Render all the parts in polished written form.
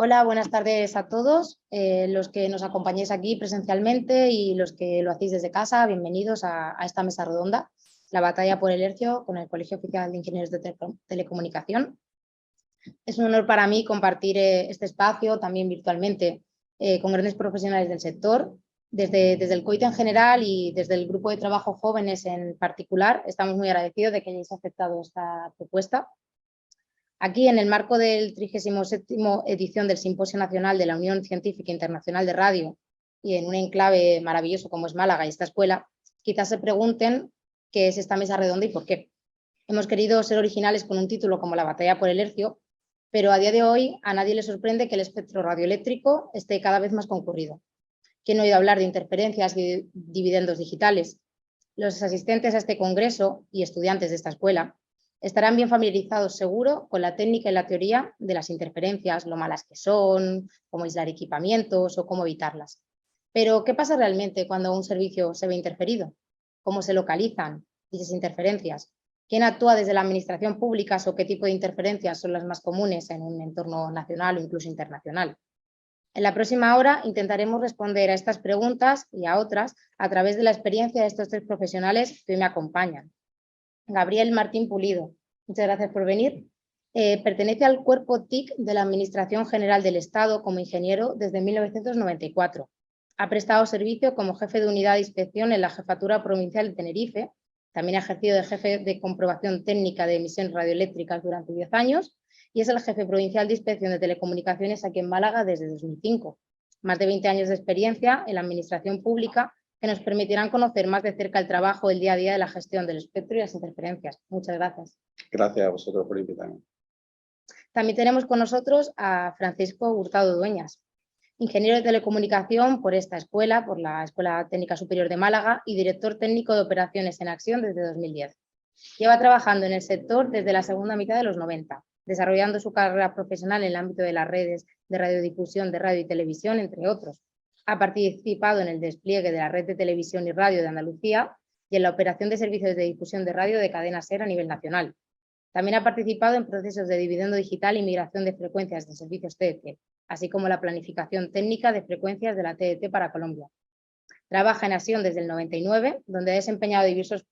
Hola, buenas tardes a todos, los que nos acompañáis aquí presencialmente y los que lo hacéis desde casa, bienvenidos a esta mesa redonda, la batalla por el hercio con el Colegio Oficial de Ingenieros de Telecomunicación. Es un honor para mí compartir este espacio también virtualmente con grandes profesionales del sector. Desde el COIT en general y desde el grupo de trabajo jóvenes en particular, estamos muy agradecidos de que hayáis aceptado esta propuesta. Aquí, en el marco del 37ª edición del Simposio Nacional de la Unión Científica Internacional de Radio y en un enclave maravilloso como es Málaga y esta escuela, quizás se pregunten qué es esta mesa redonda y por qué. Hemos querido ser originales con un título como La batalla por el hercio, pero a día de hoy a nadie le sorprende que el espectro radioeléctrico esté cada vez más concurrido. ¿Quién ha oído hablar de interferencias y dividendos digitales? Los asistentes a este congreso y estudiantes de esta escuela estarán bien familiarizados, seguro, con la técnica y la teoría de las interferencias, lo malas que son, cómo aislar equipamientos o cómo evitarlas. Pero, ¿qué pasa realmente cuando un servicio se ve interferido? ¿Cómo se localizan dichas interferencias? ¿Quién actúa desde la administración pública o qué tipo de interferencias son las más comunes en un entorno nacional o incluso internacional? En la próxima hora intentaremos responder a estas preguntas y a otras a través de la experiencia de estos tres profesionales que hoy me acompañan. Gabriel Martín Pulido, muchas gracias por venir. Pertenece al cuerpo TIC de la Administración General del Estado como ingeniero desde 1994. Ha prestado servicio como jefe de unidad de inspección en la Jefatura Provincial de Tenerife. También ha ejercido de jefe de comprobación técnica de emisiones radioeléctricas durante 10 años y es el jefe provincial de inspección de telecomunicaciones aquí en Málaga desde 2005. Más de 20 años de experiencia en la administración pública que nos permitirán conocer más de cerca el trabajo del día a día de la gestión del espectro y las interferencias. Muchas gracias. Gracias a vosotros por invitarme. También tenemos con nosotros a Francisco Hurtado Dueñas, ingeniero de telecomunicación por esta escuela, por la Escuela Técnica Superior de Málaga y director técnico de operaciones en acción desde 2010. Lleva trabajando en el sector desde la segunda mitad de los 90, desarrollando su carrera profesional en el ámbito de las redes de radiodifusión de radio y televisión, entre otros. Ha participado en el despliegue de la red de televisión y radio de Andalucía y en la operación de servicios de difusión de radio de cadena SER a nivel nacional. También ha participado en procesos de dividendo digital y migración de frecuencias de servicios TDT, así como la planificación técnica de frecuencias de la TDT para Colombia. Trabaja en Acción desde el 99, donde ha desempeñado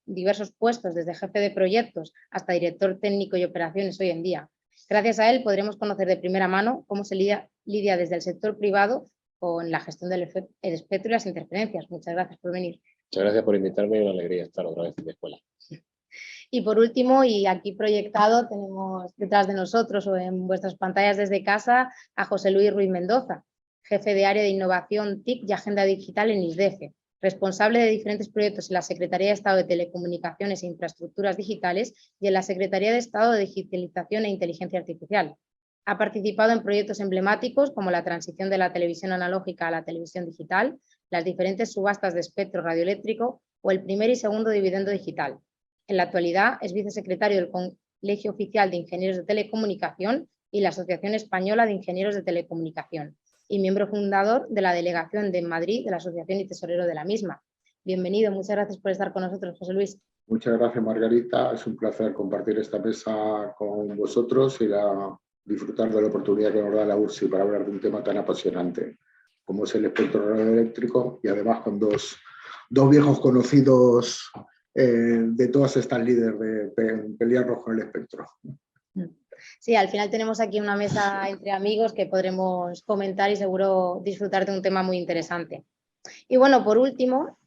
diversos puestos desde jefe de proyectos hasta director técnico y operaciones hoy en día. Gracias a él podremos conocer de primera mano cómo se lidia desde el sector privado con la gestión del espectro y las interferencias. Muchas gracias por venir. Muchas gracias por invitarme y una alegría estar otra vez en la escuela. Y por último, y aquí proyectado, tenemos detrás de nosotros o en vuestras pantallas desde casa a José Luis Ruiz Mendoza, jefe de área de innovación TIC y agenda digital en ISDEFE, responsable de diferentes proyectos en la Secretaría de Estado de Telecomunicaciones e Infraestructuras Digitales y en la Secretaría de Estado de Digitalización e Inteligencia Artificial. Ha participado en proyectos emblemáticos como la transición de la televisión analógica a la televisión digital, las diferentes subastas de espectro radioeléctrico o el primer y segundo dividendo digital. En la actualidad es vicesecretario del Colegio Oficial de Ingenieros de Telecomunicación y la Asociación Española de Ingenieros de Telecomunicación y miembro fundador de la delegación de Madrid de la Asociación y tesorero de la misma. Bienvenido, muchas gracias por estar con nosotros, José Luis. Muchas gracias, Margarita. Es un placer compartir esta mesa con vosotros y disfrutar de la oportunidad que nos da la URSSI para hablar de un tema tan apasionante como es el espectro radioeléctrico y además con dos viejos conocidos de todas estas líderes de pelearnos con el espectro. Sí, al final tenemos aquí una mesa entre amigos que podremos comentar y seguro disfrutar de un tema muy interesante. Y bueno, por último,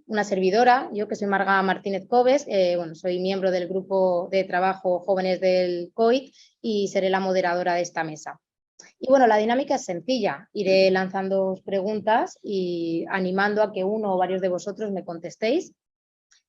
una servidora, yo que soy Marga Martínez Coves, soy miembro del grupo de trabajo Jóvenes del COIT y seré la moderadora de esta mesa. Y bueno, la dinámica es sencilla, iré lanzando preguntas y animando a que uno o varios de vosotros me contestéis,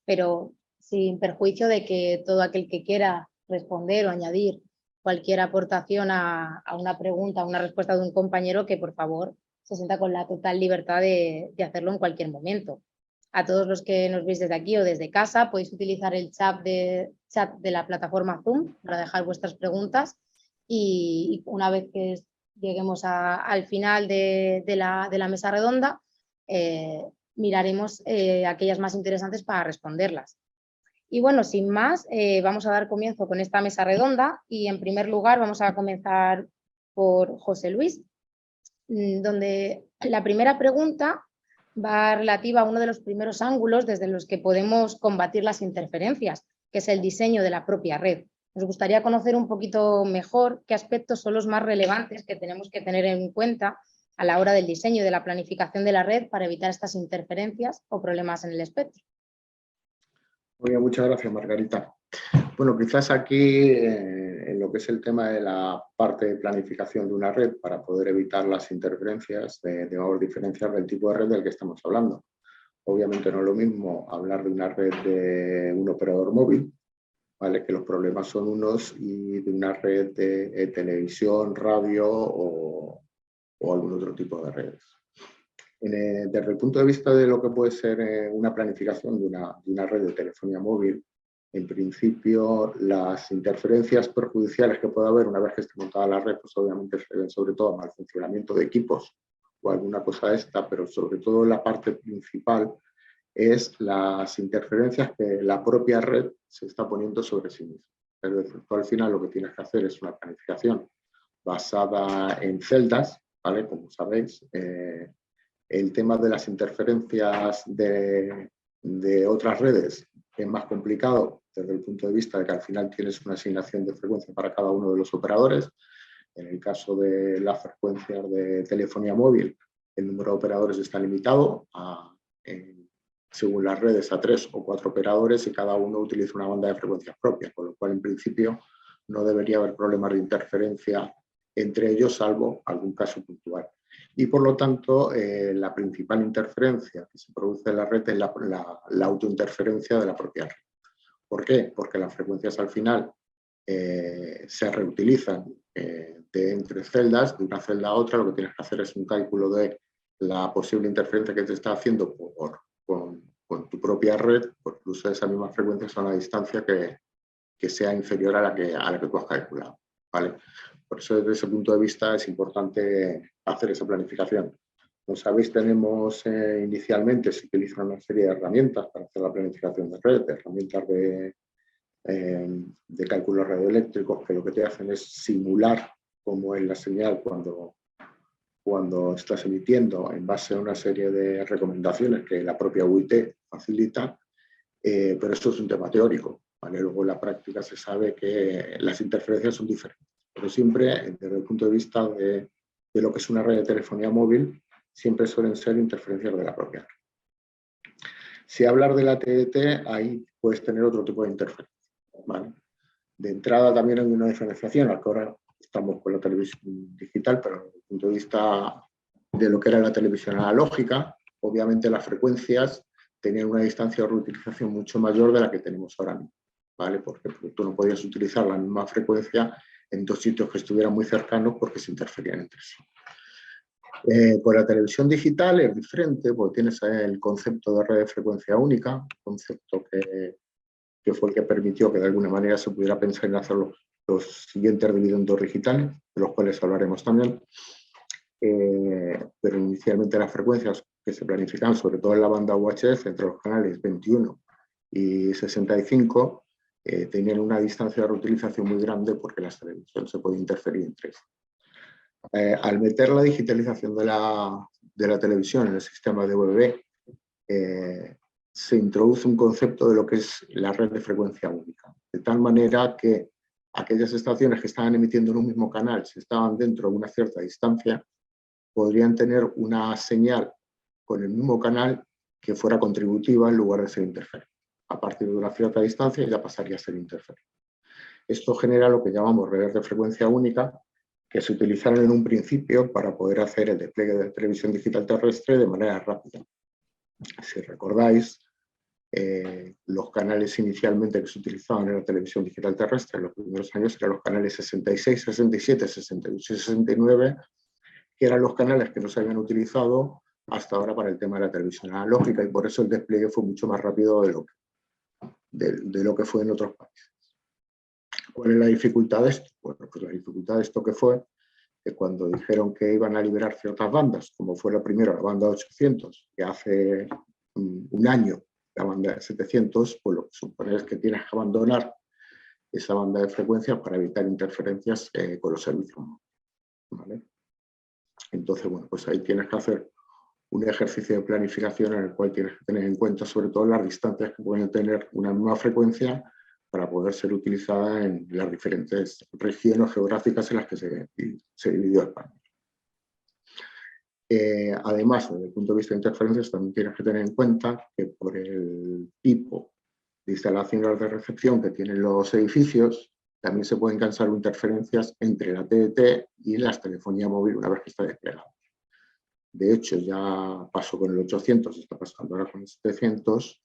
pero sin perjuicio de que todo aquel que quiera responder o añadir cualquier aportación a una pregunta, a una respuesta de un compañero, que por favor se sienta con la total libertad de hacerlo en cualquier momento. A todos los que nos veis desde aquí o desde casa, podéis utilizar el chat de la plataforma Zoom para dejar vuestras preguntas y una vez que lleguemos al final de la mesa redonda, miraremos aquellas más interesantes para responderlas. Y bueno, sin más, vamos a dar comienzo con esta mesa redonda y en primer lugar vamos a comenzar por José Luis, donde la primera pregunta va relativa a uno de los primeros ángulos desde los que podemos combatir las interferencias, que es el diseño de la propia red. Nos gustaría conocer un poquito mejor qué aspectos son los más relevantes que tenemos que tener en cuenta a la hora del diseño y de la planificación de la red para evitar estas interferencias o problemas en el espectro. Muy bien, muchas gracias, Margarita. Bueno, quizás aquí en lo que es el tema de la parte de planificación de una red para poder evitar las interferencias, debemos diferenciar del tipo de red del que estamos hablando. Obviamente no es lo mismo hablar de una red de un operador móvil, ¿vale? Que los problemas son unos, y de una red de televisión, radio o algún otro tipo de redes. Desde el punto de vista de lo que puede ser una planificación de una red de telefonía móvil, en principio las interferencias perjudiciales que puede haber una vez que esté montada la red, pues obviamente se deben sobre todo al mal funcionamiento de equipos o alguna cosa de esta, pero sobre todo la parte principal es las interferencias que la propia red se está poniendo sobre sí misma. Es decir, tú al final lo que tienes que hacer es una planificación basada en celdas, ¿vale? Como sabéis, el tema de las interferencias de otras redes es más complicado desde el punto de vista de que al final tienes una asignación de frecuencia para cada uno de los operadores. En el caso de las frecuencias de telefonía móvil, el número de operadores está limitado según las redes a 3 o 4 operadores y cada uno utiliza una banda de frecuencias propias, con lo cual en principio no debería haber problemas de interferencia entre ellos, salvo algún caso puntual. Y por lo tanto, la principal interferencia que se produce en la red es la autointerferencia de la propia red. ¿Por qué? Porque las frecuencias al final se reutilizan de entre celdas, de una celda a otra. Lo que tienes que hacer es un cálculo de la posible interferencia que te está haciendo con tu propia red, por el uso de esas mismas frecuencias a una distancia que sea inferior a la que tú has calculado, ¿vale? Por eso, desde ese punto de vista, es importante hacer esa planificación. Como sabéis, tenemos inicialmente, se utilizan una serie de herramientas para hacer la planificación de red, herramientas de cálculos radioeléctricos, que lo que te hacen es simular cómo es la señal cuando estás emitiendo en base a una serie de recomendaciones que la propia UIT facilita, pero esto es un tema teórico, ¿vale? Luego en la práctica se sabe que las interferencias son diferentes, pero siempre desde el punto de vista de lo que es una red de telefonía móvil, siempre suelen ser interferencias de la propia red. Si hablar de la TDT, ahí puedes tener otro tipo de interferencia, ¿vale? De entrada también hay una diferenciación, aunque ahora estamos con la televisión digital, pero desde el punto de vista de lo que era la televisión analógica, obviamente las frecuencias tenían una distancia de reutilización mucho mayor de la que tenemos ahora mismo, ¿vale? Porque tú no podías utilizar la misma frecuencia en dos sitios que estuvieran muy cercanos porque se interferían entre sí. Con la televisión digital es diferente, porque tienes el concepto de red de frecuencia única, un concepto que fue el que permitió que de alguna manera se pudiera pensar en hacer los siguientes dividendos digitales, de los cuales hablaremos también. Pero inicialmente las frecuencias que se planificaban, sobre todo en la banda UHF, entre los canales 21 y 65, tenían una distancia de reutilización muy grande porque las televisiones se podían interferir entre ellas. Al meter la digitalización de la televisión en el sistema de UVB, se introduce un concepto de lo que es la red de frecuencia única, de tal manera que aquellas estaciones que estaban emitiendo en un mismo canal, si estaban dentro de una cierta distancia, podrían tener una señal con el mismo canal que fuera contributiva en lugar de ser interferente. A partir de una cierta distancia ya pasaría a ser interferente. Esto genera lo que llamamos redes de frecuencia única, que se utilizaron en un principio para poder hacer el despliegue de televisión digital terrestre de manera rápida. Si recordáis, los canales inicialmente que se utilizaban en la televisión digital terrestre en los primeros años eran los canales 66, 67, 68 y 69, que eran los canales que no se habían utilizado hasta ahora para el tema de la televisión analógica, y por eso el despliegue fue mucho más rápido de lo que fue en otros países. ¿Cuál es la dificultad de esto? Bueno, pues la dificultad de esto que fue que cuando dijeron que iban a liberar ciertas bandas, como fue la primera, la banda 800, que hace un año la banda de 700, pues lo que supone es que tienes que abandonar esa banda de frecuencias para evitar interferencias con los servicios, ¿vale? Entonces, bueno, pues ahí tienes que hacer un ejercicio de planificación en el cual tienes que tener en cuenta sobre todo las distancias que pueden tener una misma frecuencia para poder ser utilizada en las diferentes regiones geográficas en las que se dividió España. Además, desde el punto de vista de interferencias, también tienes que tener en cuenta que por el tipo de instalaciones de recepción que tienen los edificios, también se pueden causar interferencias entre la TDT y la telefonía móvil una vez que está desplegada. De hecho, ya pasó con el 800, está pasando ahora con el 700,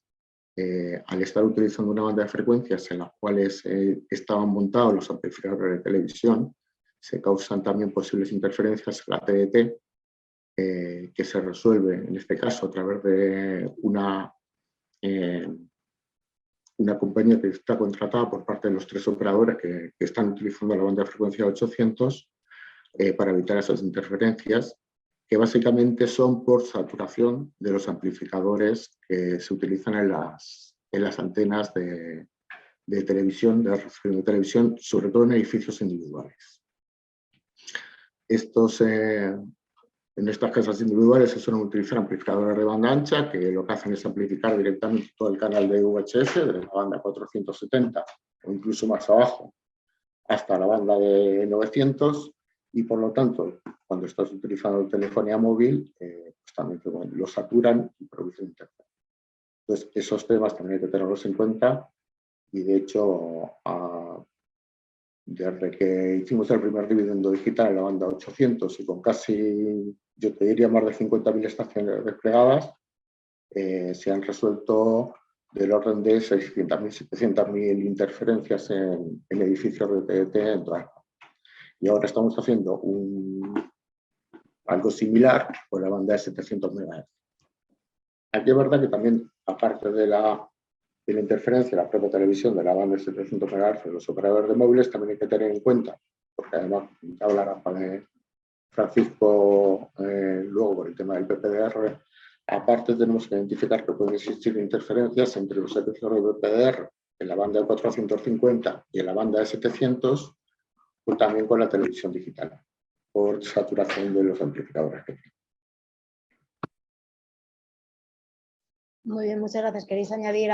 al estar utilizando una banda de frecuencias en las cuales estaban montados los amplificadores de televisión, se causan también posibles interferencias en la TDT, que se resuelve en este caso a través de una compañía que está contratada por parte de los 3 operadores que están utilizando la banda de frecuencia 800 para evitar esas interferencias, que básicamente son por saturación de los amplificadores que se utilizan en las antenas de televisión, de recepción de televisión, sobre todo en edificios individuales. En estas casas individuales se suelen utilizar amplificadores de banda ancha, que lo que hacen es amplificar directamente todo el canal de VHS, de la banda 470 o incluso más abajo, hasta la banda de 900, y por lo tanto, cuando estás utilizando telefonía móvil, pues también lo saturan y producen interferencia. Entonces, esos temas también hay que tenerlos en cuenta, y de hecho, desde que hicimos el primer dividendo digital en la banda 800 y con casi, yo te diría, más de 50.000 estaciones desplegadas, se han resuelto del orden de 600.000, 700.000 interferencias en edificios de TDT en toda España. Y ahora estamos haciendo algo similar con la banda de 700 MHz. Aquí es verdad que también, aparte de la interferencia de la propia televisión de la banda de 700 MHz de los operadores de móviles, también hay que tener en cuenta, porque además hablará Francisco luego por el tema del PPDR, aparte tenemos que identificar que pueden existir interferencias entre los servicios de PPDR en la banda de 450 y en la banda de 700, o también con la televisión digital, por saturación de los amplificadores que tienen. Muy bien, muchas gracias. ¿Queréis añadir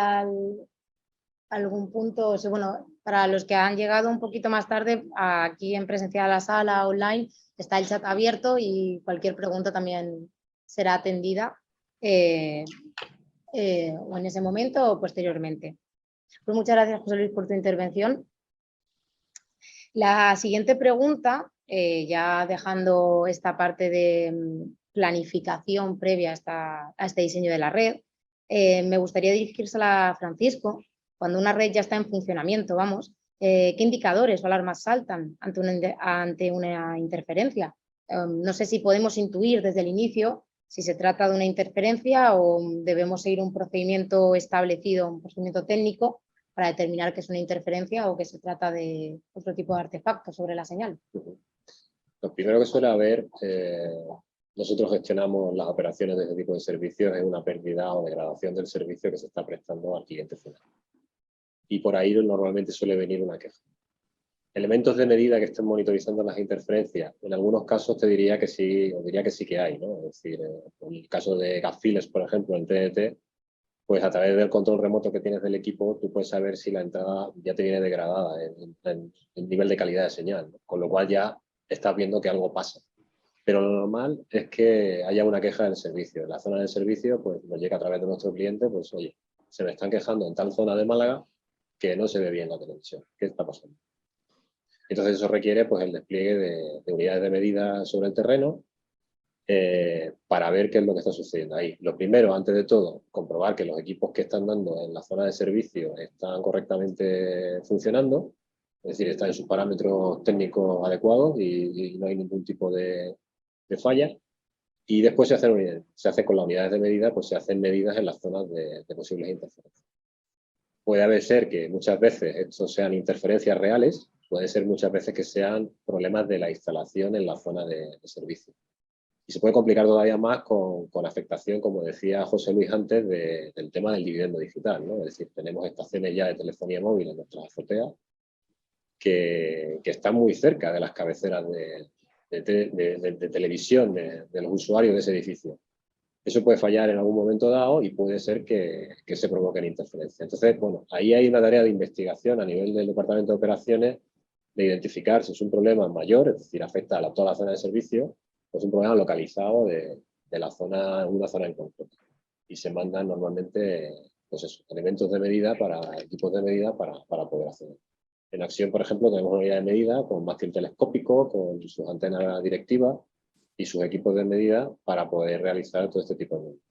algún punto? Sí, bueno, para los que han llegado un poquito más tarde, aquí en presencial a la sala, online, está el chat abierto y cualquier pregunta también será atendida o en ese momento o posteriormente. Pues muchas gracias, José Luis, por tu intervención. La siguiente pregunta, ya dejando esta parte de planificación previa a este diseño de la red, me gustaría dirigírsela a Francisco. Cuando una red ya está en funcionamiento, vamos, ¿qué indicadores o alarmas saltan ante una interferencia? No sé si podemos intuir desde el inicio si se trata de una interferencia o debemos seguir un procedimiento establecido, un procedimiento técnico, para determinar que es una interferencia o que se trata de otro tipo de artefacto sobre la señal. Lo primero que suele haber, nosotros gestionamos las operaciones de este tipo de servicios, es una pérdida o degradación del servicio que se está prestando al cliente final. Y por ahí normalmente suele venir una queja. Elementos de medida que estén monitorizando las interferencias, en algunos casos te diría que sí, o diría que sí que hay, ¿no? Es decir, en el caso de Gafiles, por ejemplo, en TDT, pues a través del control remoto que tienes del equipo, tú puedes saber si la entrada ya te viene degradada en nivel de calidad de señal, ¿no? Con lo cual ya estás viendo que algo pasa. Pero lo normal es que haya una queja del servicio. En la zona del servicio, pues nos llega a través de nuestro cliente, pues oye, se me están quejando en tal zona de Málaga que no se ve bien la televisión. ¿Qué está pasando? Entonces eso requiere pues el despliegue de unidades de medida sobre el terreno, para ver qué es lo que está sucediendo ahí. Lo primero, antes de todo, comprobar que los equipos que están dando en la zona de servicio están correctamente funcionando, es decir, están en sus parámetros técnicos adecuados y no hay ningún tipo de falla. Y después se hace con las unidades de medida, pues se hacen medidas en las zonas de posibles interferencias. Puede ser que muchas veces estos sean interferencias reales, puede ser muchas veces que sean problemas de la instalación en la zona de servicio. Y se puede complicar todavía más con afectación, como decía José Luis antes, del tema del dividendo digital, ¿no? Es decir, tenemos estaciones ya de telefonía móvil en nuestras azoteas que están muy cerca de las cabeceras de televisión de los usuarios de ese edificio. Eso puede fallar en algún momento dado y puede ser que se provoquen interferencias. Entonces, bueno, ahí hay una tarea de investigación a nivel del Departamento de Operaciones de identificar si es un problema mayor, es decir, afecta a toda la zona de servicio, o es un problema localizado de una zona en concreto. Y se mandan normalmente, pues eso, elementos de medida equipos de medida para poder hacerlo. En Acción, por ejemplo, tenemos una unidad de medida con mástil telescópico, con sus antenas directivas y sus equipos de medida para poder realizar todo este tipo de medidas.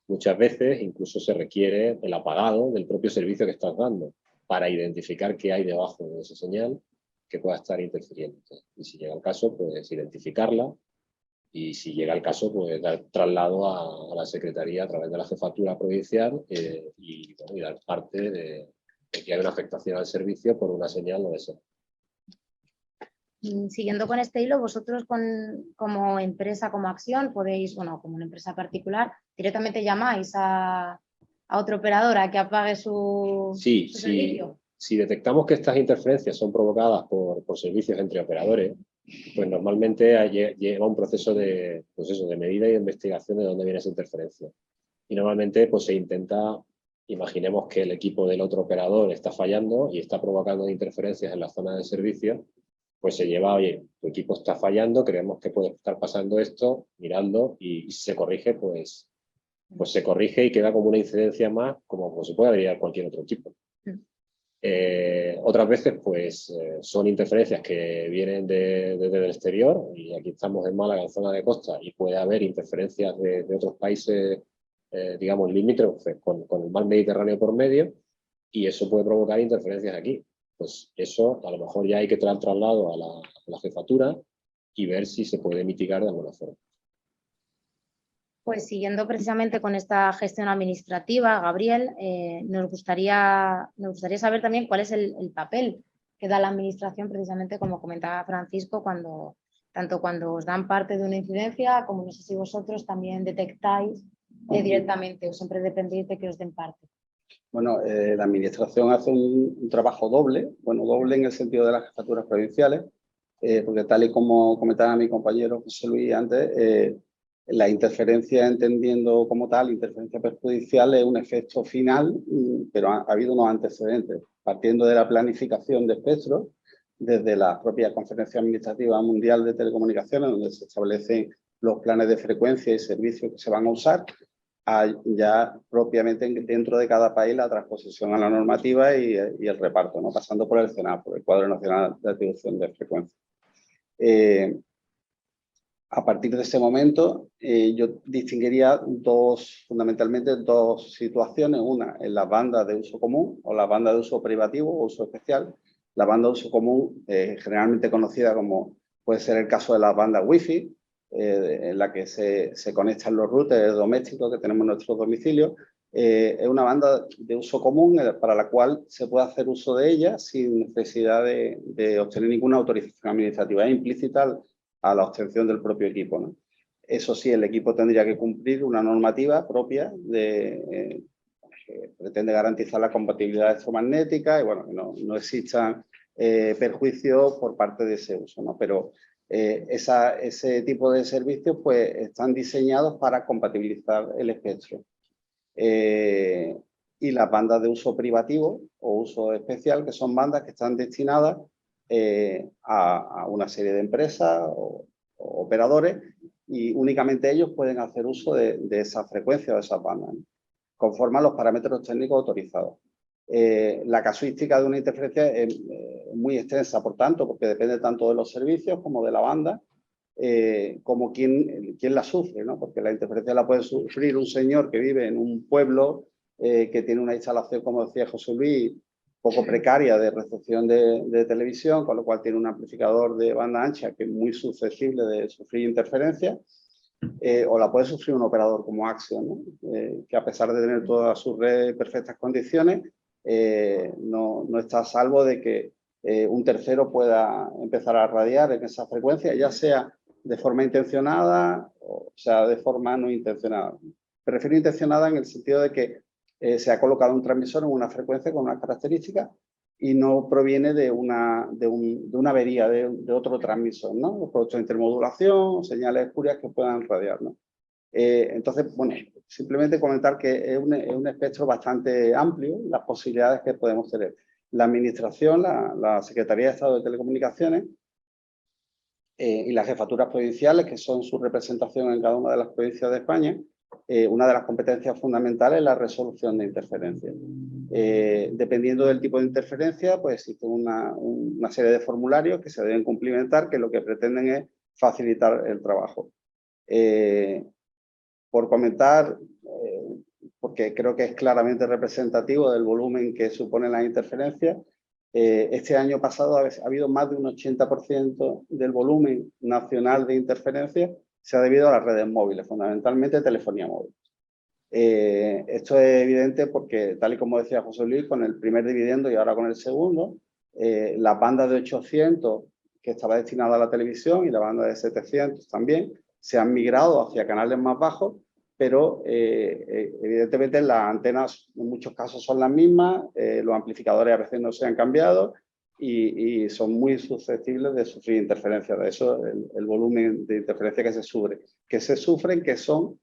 Muchas veces incluso se requiere el apagado del propio servicio que estás dando para identificar qué hay debajo de esa señal que pueda estar interfiriendo. Y si llega el caso, pues identificarla, y si llega el caso, pues dar traslado a la Secretaría a través de la Jefatura Provincial y dar parte de que hay una afectación al servicio por una señal o esa. Siguiendo con este hilo, vosotros como empresa, como Acción, podéis, bueno, como una empresa particular, directamente llamáis a otro operador a que apague su servicio. Si detectamos que estas interferencias son provocadas por servicios entre operadores, pues normalmente lleva un proceso de medida y de investigación de dónde viene esa interferencia. Y normalmente pues se intenta, imaginemos que el equipo del otro operador está fallando y está provocando interferencias en la zona de servicio, pues se lleva, oye, tu equipo está fallando, creemos que puede estar pasando esto, mirando, y si se corrige, pues se corrige y queda como una incidencia más, como se puede averiar cualquier otro equipo. Otras veces, pues, son interferencias que vienen desde el exterior, y aquí estamos en Málaga, en zona de costa, y puede haber interferencias de otros países, digamos, limítrofes con el mar Mediterráneo por medio, y eso puede provocar interferencias aquí. Pues eso a lo mejor ya hay que traslado a la jefatura y ver si se puede mitigar de alguna forma. Pues siguiendo precisamente con esta gestión administrativa, Gabriel, nos gustaría saber también cuál es el papel que da la administración, precisamente como comentaba Francisco, tanto cuando os dan parte de una incidencia, como no sé si vosotros también detectáis directamente o siempre dependéis de que os den parte. Bueno, la administración hace un trabajo doble, doble en el sentido de las jefaturas provinciales, porque tal y como comentaba mi compañero José Luis antes, la interferencia, entendiendo como tal, interferencia perjudicial es un efecto final, pero ha habido unos antecedentes, partiendo de la planificación de espectro, desde la propia Conferencia Administrativa Mundial de Telecomunicaciones, donde se establecen los planes de frecuencia y servicios que se van a usar, ya propiamente dentro de cada país la transposición a la normativa y el reparto, ¿no? Pasando por el CENAF, por el Cuadro Nacional de Atribución de Frecuencia. A partir de ese momento, yo distinguiría fundamentalmente dos situaciones. Una en las bandas de uso común o las bandas de uso privativo o uso especial. La banda de uso común, generalmente conocida como puede ser el caso de las bandas Wi-Fi, en la que se conectan los routers domésticos que tenemos en nuestros domicilios. Es una banda de uso común para la cual se puede hacer uso de ella sin necesidad de obtener ninguna autorización administrativa. Es implícita a la obtención del propio equipo, ¿no? Eso sí, el equipo tendría que cumplir una normativa propia que pretende garantizar la compatibilidad electromagnética y que no existan perjuicios por parte de ese uso, ¿no? Pero ese tipo de servicios pues están diseñados para compatibilizar el espectro. Y las bandas de uso privativo o uso especial, que son bandas que están destinadas a una serie de empresas o operadores, y únicamente ellos pueden hacer uso de esa frecuencia o de esas bandas, ¿no? Conforme a los parámetros técnicos autorizados. La casuística de una interferencia es muy extensa, por tanto, porque depende tanto de los servicios como de la banda, como quién la sufre, ¿no? Porque la interferencia la puede sufrir un señor que vive en un pueblo que tiene una instalación, como decía José Luis, poco precaria de recepción de televisión, con lo cual tiene un amplificador de banda ancha que es muy susceptible de sufrir interferencias, o la puede sufrir un operador como Acción, ¿no? Que a pesar de tener toda su red en perfectas condiciones, no está a salvo de que un tercero pueda empezar a radiar en esa frecuencia, ya sea de forma intencionada o sea de forma no intencionada. Prefiero intencionada en el sentido de que se ha colocado un transmisor en una frecuencia con unas características y no proviene de una avería de otro transmisor, ¿no? Productos de intermodulación, señales espurias que puedan radiar, ¿no? Entonces, bueno, simplemente comentar que es un espectro bastante amplio las posibilidades que podemos tener. La Administración, la Secretaría de Estado de Telecomunicaciones y las jefaturas provinciales, que son su representación en cada una de las provincias de España, una de las competencias fundamentales es la resolución de interferencias. Dependiendo del tipo de interferencia, pues existe una serie de formularios que se deben cumplimentar, que lo que pretenden es facilitar el trabajo. Por comentar, porque creo que es claramente representativo del volumen que suponen las interferencias, este año pasado ha habido más de un 80% del volumen nacional de interferencias se ha debido a las redes móviles, fundamentalmente telefonía móvil. Esto es evidente porque, tal y como decía José Luis, con el primer dividendo y ahora con el segundo, las bandas de 800 que estaba destinada a la televisión y la banda de 700 también se han migrado hacia canales más bajos, pero evidentemente las antenas en muchos casos son las mismas, los amplificadores a veces no se han cambiado y son muy susceptibles de sufrir interferencias. De eso el volumen de interferencia que se sufren, que son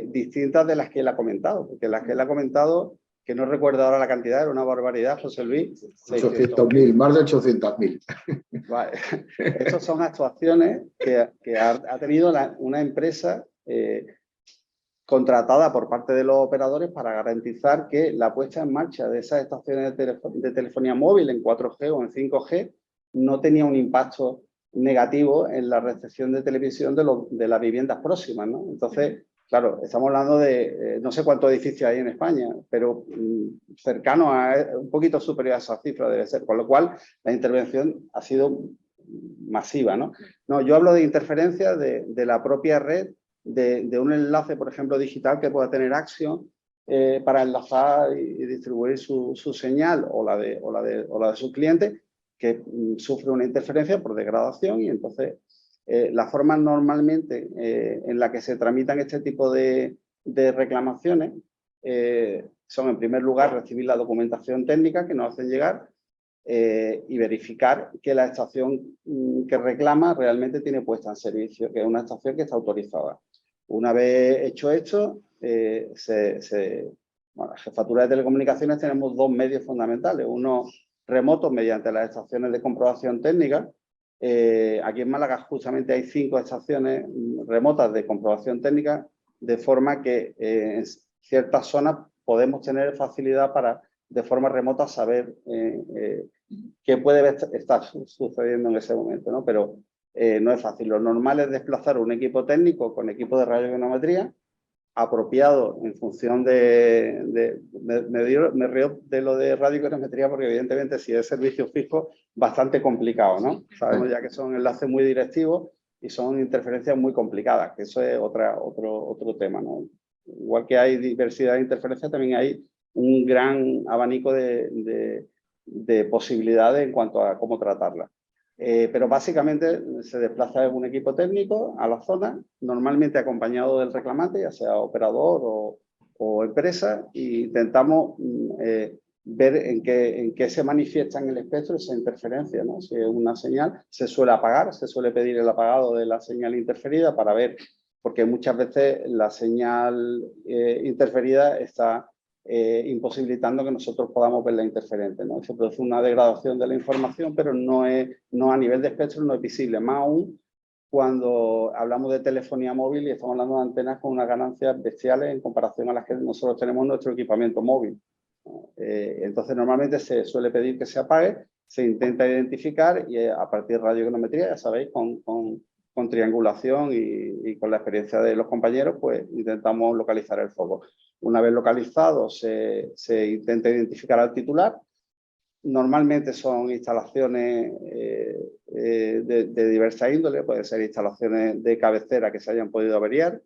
distintas de las que él ha comentado, porque las que él ha comentado, que no recuerdo ahora la cantidad, era una barbaridad, José Luis. 800.000, más de 800.000. Vale. Estas son actuaciones que ha tenido una empresa contratada por parte de los operadores para garantizar que la puesta en marcha de esas estaciones de telefonía móvil en 4G o en 5G no tenía un impacto negativo en la recepción de televisión de las viviendas próximas, ¿no? Entonces, claro, estamos hablando de no sé cuántos edificios hay en España, pero cercano a un poquito superior a esa cifra debe ser, con lo cual la intervención ha sido masiva, ¿no? No, yo hablo de interferencia de la propia red, de un enlace, por ejemplo, digital que pueda tener Axion para enlazar y distribuir su señal o la de sus clientes, que sufre una interferencia por degradación y entonces la forma normalmente en la que se tramitan este tipo de reclamaciones son, en primer lugar, recibir la documentación técnica que nos hacen llegar y verificar que la estación que reclama realmente tiene puesta en servicio, que es una estación que está autorizada. Una vez hecho esto, bueno, la jefatura de telecomunicaciones tenemos dos medios fundamentales. Uno remoto mediante las estaciones de comprobación técnica. Aquí en Málaga justamente hay 5 estaciones remotas de comprobación técnica, de forma que en ciertas zonas podemos tener facilidad para, de forma remota, saber qué puede estar sucediendo en ese momento, ¿no? Pero no es fácil. Lo normal es desplazar un equipo técnico con equipo de radiogrametría apropiado en función me río de lo de radiogrametría porque evidentemente si es servicio fijo, bastante complicado, ¿no? Sabemos ya que son enlaces muy directivos y son interferencias muy complicadas, que eso es otro tema, ¿no? Igual que hay diversidad de interferencias, también hay un gran abanico de posibilidades en cuanto a cómo tratarlas. Pero básicamente se desplaza un equipo técnico a la zona, normalmente acompañado del reclamante, ya sea operador o empresa, e intentamos ver en qué se manifiesta en el espectro esa interferencia, ¿no? Si es una señal, se suele apagar, se suele pedir el apagado de la señal interferida para ver, porque muchas veces la señal interferida está imposibilitando que nosotros podamos ver la interferente, ¿no? Se produce una degradación de la información, pero no a nivel de espectro no es visible, más aún cuando hablamos de telefonía móvil y estamos hablando de antenas con unas ganancias bestiales en comparación a las que nosotros tenemos en nuestro equipamiento móvil. Entonces normalmente se suele pedir que se apague, se intenta identificar y a partir de radiogrametría, ya sabéis, con triangulación y con la experiencia de los compañeros, pues intentamos localizar el foco. Una vez localizado, se intenta identificar al titular. Normalmente son instalaciones de diversa índole, pueden ser instalaciones de cabecera que se hayan podido averiar,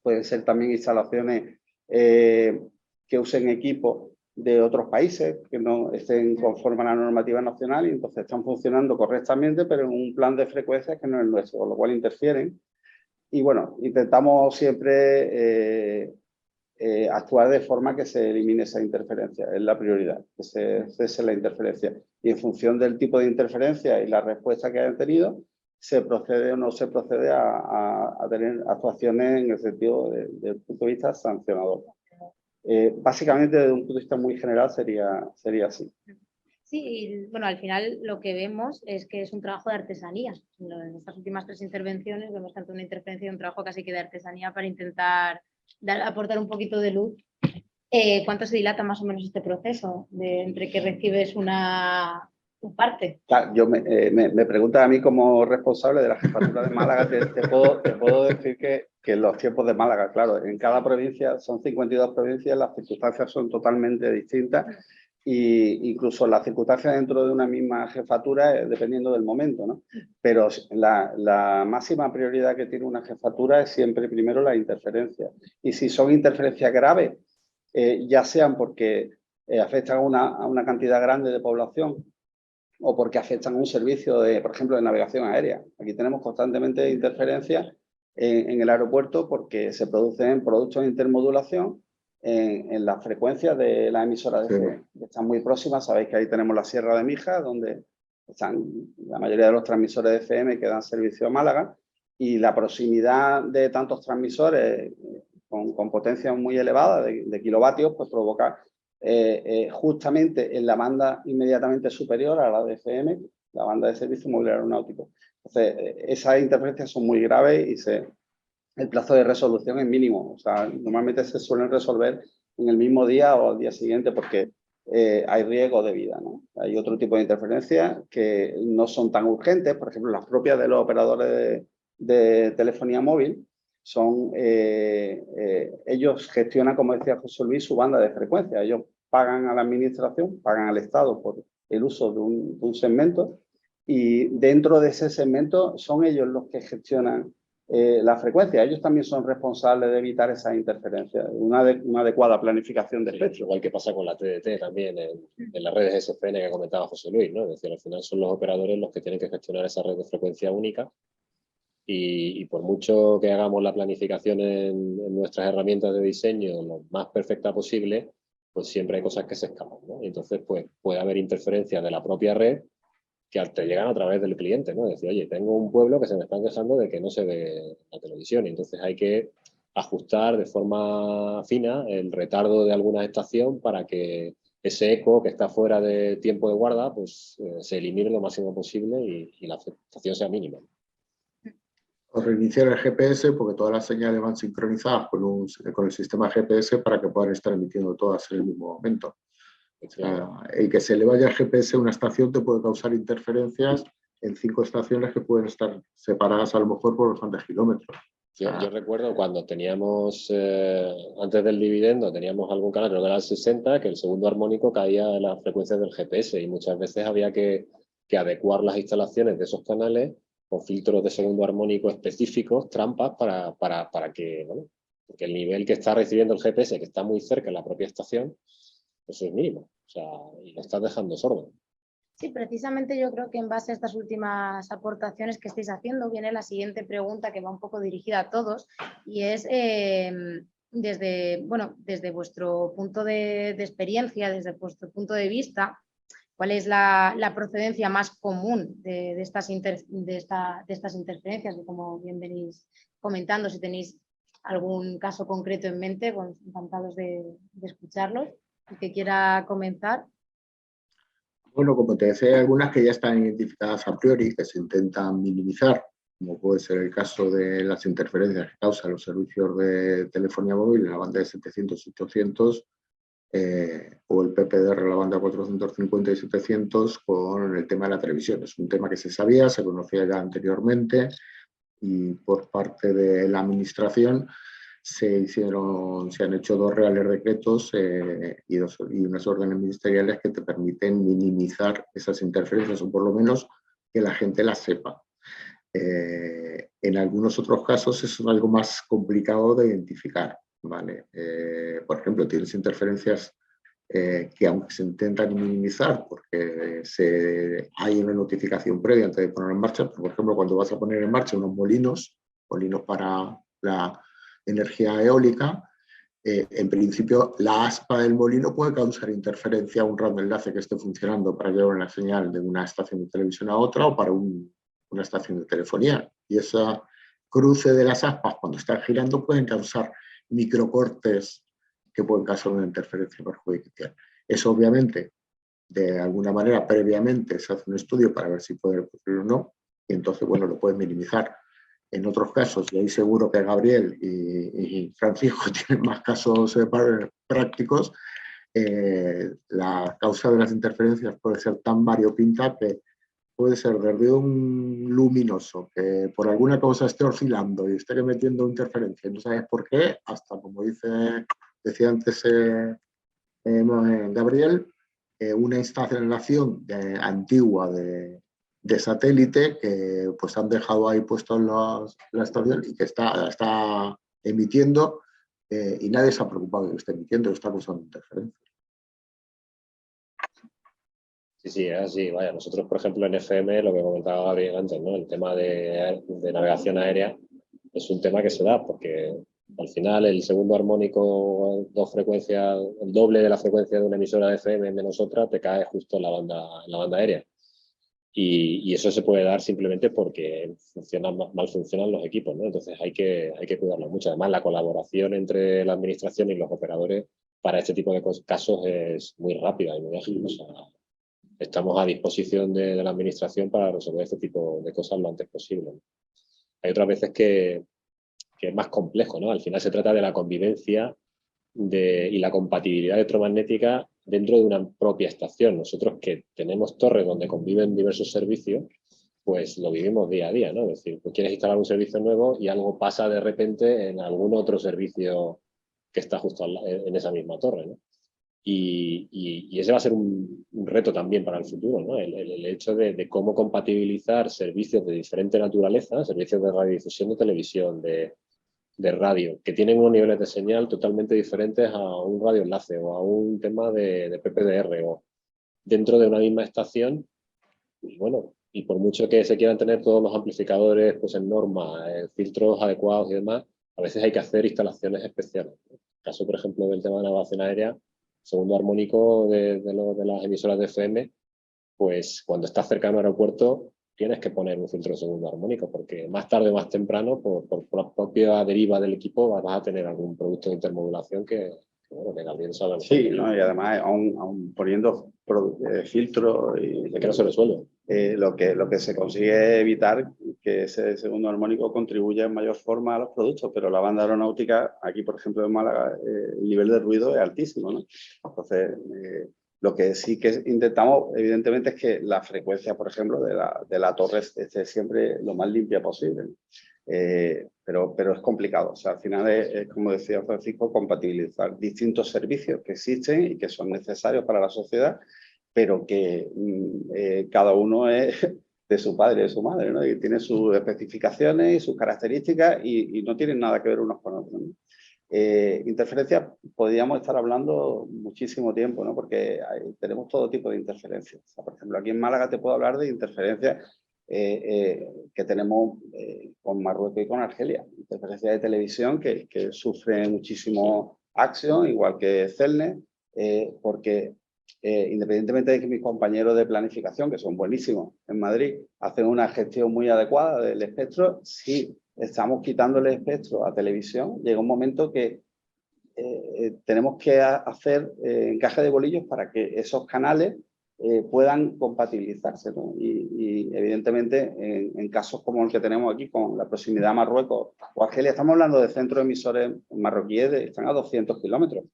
pueden ser también instalaciones que usen equipos de otros países que no estén conforme a la normativa nacional y entonces están funcionando correctamente, pero en un plan de frecuencias que no es nuestro, con lo cual interfieren. Y bueno, intentamos siempre actuar de forma que se elimine esa interferencia, es la prioridad, que se cese la interferencia. Y en función del tipo de interferencia y la respuesta que hayan tenido, se procede o no se procede a tener actuaciones en el sentido del punto de vista sancionador. Básicamente, desde un punto de vista muy general, sería así. Sí, y bueno, al final lo que vemos es que es un trabajo de artesanía. En estas últimas 3 intervenciones vemos tanto una interferencia y un trabajo casi que de artesanía para intentar aportar un poquito de luz. ¿Cuánto se dilata más o menos este proceso entre que recibes una parte? Claro, yo me preguntas a mí como responsable de la jefatura de Málaga, te puedo decir que los tiempos de Málaga, claro, en cada provincia, son 52 provincias, las circunstancias son totalmente distintas. Y incluso las circunstancias dentro de una misma jefatura, dependiendo del momento, ¿no? Pero la máxima prioridad que tiene una jefatura es siempre primero la interferencia. Y si son interferencias graves, ya sean porque afectan a una cantidad grande de población o porque afectan a un servicio, por ejemplo, de navegación aérea. Aquí tenemos constantemente interferencias en el aeropuerto porque se producen productos de intermodulación en las frecuencias de las emisoras de FM, que están muy próximas. Sabéis que ahí tenemos la Sierra de Mija, donde están la mayoría de los transmisores de FM que dan servicio a Málaga, y la proximidad de tantos transmisores con potencias muy elevadas de kilovatios, pues provoca justamente en la banda inmediatamente superior a la de FM, la banda de servicio móvil aeronáutico. Entonces, esas interferencias son muy graves y el plazo de resolución es mínimo. O sea, normalmente se suelen resolver en el mismo día o al día siguiente porque hay riesgo de vida, ¿no? Hay otro tipo de interferencias que no son tan urgentes, por ejemplo, las propias de los operadores de telefonía móvil. Ellos gestionan, como decía José Luis, su banda de frecuencia. Ellos pagan a la administración, pagan al Estado por el uso de un segmento, y dentro de ese segmento son ellos los que gestionan la frecuencia. Ellos también son responsables de evitar esas interferencias, una adecuada planificación de espectro. Igual que pasa con la TDT también en las redes SFN que comentaba José Luis, ¿no? Es decir, al final son los operadores los que tienen que gestionar esa red de frecuencia única, y por mucho que hagamos la planificación en nuestras herramientas de diseño lo más perfecta posible, pues siempre hay cosas que se escapan, ¿no? Y entonces pues puede haber interferencias de la propia red que te llegan a través del cliente, ¿no? Es decir, oye, tengo un pueblo que se me están quejando de que no se ve la televisión, y entonces hay que ajustar de forma fina el retardo de alguna estación para que ese eco que está fuera de tiempo de guarda pues se elimine lo máximo posible y la afectación sea mínima. O reiniciar el GPS porque todas las señales van sincronizadas con el sistema GPS para que puedan estar emitiendo todas en el mismo momento. El que se le vaya el GPS a una estación te puede causar interferencias en 5 estaciones que pueden estar separadas a lo mejor por bastantes kilómetros. Yo recuerdo cuando teníamos, antes del dividendo, teníamos algún canal, creo que era el 60, que el segundo armónico caía en las frecuencias del GPS, y muchas veces había que adecuar las instalaciones de esos canales con filtros de segundo armónico específicos, trampas, para que, bueno, porque el nivel que está recibiendo el GPS, que está muy cerca en la propia estación, eso es mínimo. O sea, y lo estás dejando sordo. Sí, precisamente yo creo que en base a estas últimas aportaciones que estáis haciendo viene la siguiente pregunta, que va un poco dirigida a todos, y es desde vuestro punto de experiencia, desde vuestro punto de vista, ¿cuál es la procedencia más común de estas interferencias? Y como bien venís comentando, si tenéis algún caso concreto en mente, pues encantados de escucharlos. El que quiera comenzar. Bueno, como te decía, hay algunas que ya están identificadas a priori, que se intentan minimizar, como puede ser el caso de las interferencias que causan los servicios de telefonía móvil en la banda de 700-800, o el PPDR en la banda 450 y 700 con el tema de la televisión. Es un tema que se sabía, se conocía ya anteriormente, y por parte de la administración se han hecho 2 reales decretos y unas órdenes ministeriales que te permiten minimizar esas interferencias, o por lo menos que la gente las sepa. En algunos otros casos es algo más complicado de identificar, ¿vale? Por ejemplo, tienes interferencias que, aunque se intentan minimizar porque hay una notificación previa antes de poner en marcha, por ejemplo, cuando vas a poner en marcha unos molinos para la energía eólica, en principio la aspa del molino puede causar interferencia a un radioenlace que esté funcionando para llevar una señal de una estación de televisión a otra o para una estación de telefonía. Y ese cruce de las aspas cuando están girando pueden causar microcortes que pueden causar una interferencia perjudicial. Eso obviamente, de alguna manera, previamente se hace un estudio para ver si puede ocurrir o no, y entonces, bueno, lo pueden minimizar. En otros casos, y ahí seguro que Gabriel y Francisco tienen más casos prácticos, la causa de las interferencias puede ser tan variopinta que puede ser desde un luminoso que por alguna cosa esté oscilando y esté metiendo interferencia y no sabes por qué, hasta, como decía antes Gabriel, una instalación antigua de satélite que pues han dejado ahí puesto la estación y que está emitiendo y nadie se ha preocupado de que esté emitiendo, está causando interferencia. Sí, es así. Vaya, nosotros, por ejemplo, en FM, lo que comentaba Gabriel antes, ¿no? El tema de navegación aérea es un tema que se da porque al final el segundo armónico, dos frecuencias, el doble de la frecuencia de una emisora de FM menos otra, te cae justo en la banda aérea. Y eso se puede dar simplemente porque mal funcionan los equipos, ¿no? Entonces hay que cuidarlo mucho. Además, la colaboración entre la administración y los operadores para este tipo de casos es muy rápida y muy ágil. O sea, estamos a disposición de la administración para resolver este tipo de cosas lo antes posible. Hay otras veces que es más complejo, ¿no? Al final se trata de la convivencia y la compatibilidad electromagnética dentro de una propia estación. Nosotros que tenemos torres donde conviven diversos servicios, pues lo vivimos día a día, ¿no? Es decir, tú quieres instalar un servicio nuevo y algo pasa de repente en algún otro servicio que está justo en esa misma torre, ¿no? Y ese va a ser un reto también para el futuro, ¿no? El hecho de cómo compatibilizar servicios de diferente naturaleza, servicios de radiodifusión, de televisión, de radio, que tienen unos niveles de señal totalmente diferentes a un radioenlace o a un tema de PPDR o dentro de una misma estación. Y bueno, y por mucho que se quieran tener todos los amplificadores pues en norma, filtros adecuados y demás, a veces hay que hacer instalaciones especiales. En el caso, por ejemplo, del tema de navegación aérea, segundo armónico de las emisoras de FM, pues cuando estás cercano al aeropuerto tienes que poner un filtro de segundo armónico, porque más tarde o más temprano, por la propia deriva del equipo, vas a tener algún producto de intermodulación que Gabriel sabe. Sí, ¿no? Y además, aún poniendo filtros y que no se resuelve. Lo que se consigue es evitar que ese segundo armónico contribuya en mayor forma a los productos, pero la banda aeronáutica, aquí por ejemplo en Málaga, el nivel de ruido es altísimo, ¿no? Entonces, lo que sí que intentamos, evidentemente, es que la frecuencia, por ejemplo, de la torre esté siempre lo más limpia posible, ¿no? Pero es complicado. O sea, al final es, como decía Francisco, compatibilizar distintos servicios que existen y que son necesarios para la sociedad, pero que cada uno es de su padre y de su madre, ¿no? Y tiene sus especificaciones y sus características y no tienen nada que ver unos con otros, ¿no? Interferencias, podríamos estar hablando muchísimo tiempo, ¿no? Porque tenemos todo tipo de interferencias. O sea, por ejemplo, aquí en Málaga te puedo hablar de interferencias que tenemos con Marruecos y con Argelia. Interferencias de televisión que sufren muchísimo Axion, igual que Celnet, porque independientemente de que mis compañeros de planificación, que son buenísimos en Madrid, hacen una gestión muy adecuada del espectro, sí estamos quitándole espectro a televisión, llega un momento que tenemos que hacer encaje de bolillos para que esos canales puedan compatibilizarse, ¿no? Y evidentemente en casos como el que tenemos aquí con la proximidad a Marruecos o Argelia, estamos hablando de centros emisores marroquíes están a 200 kilómetros,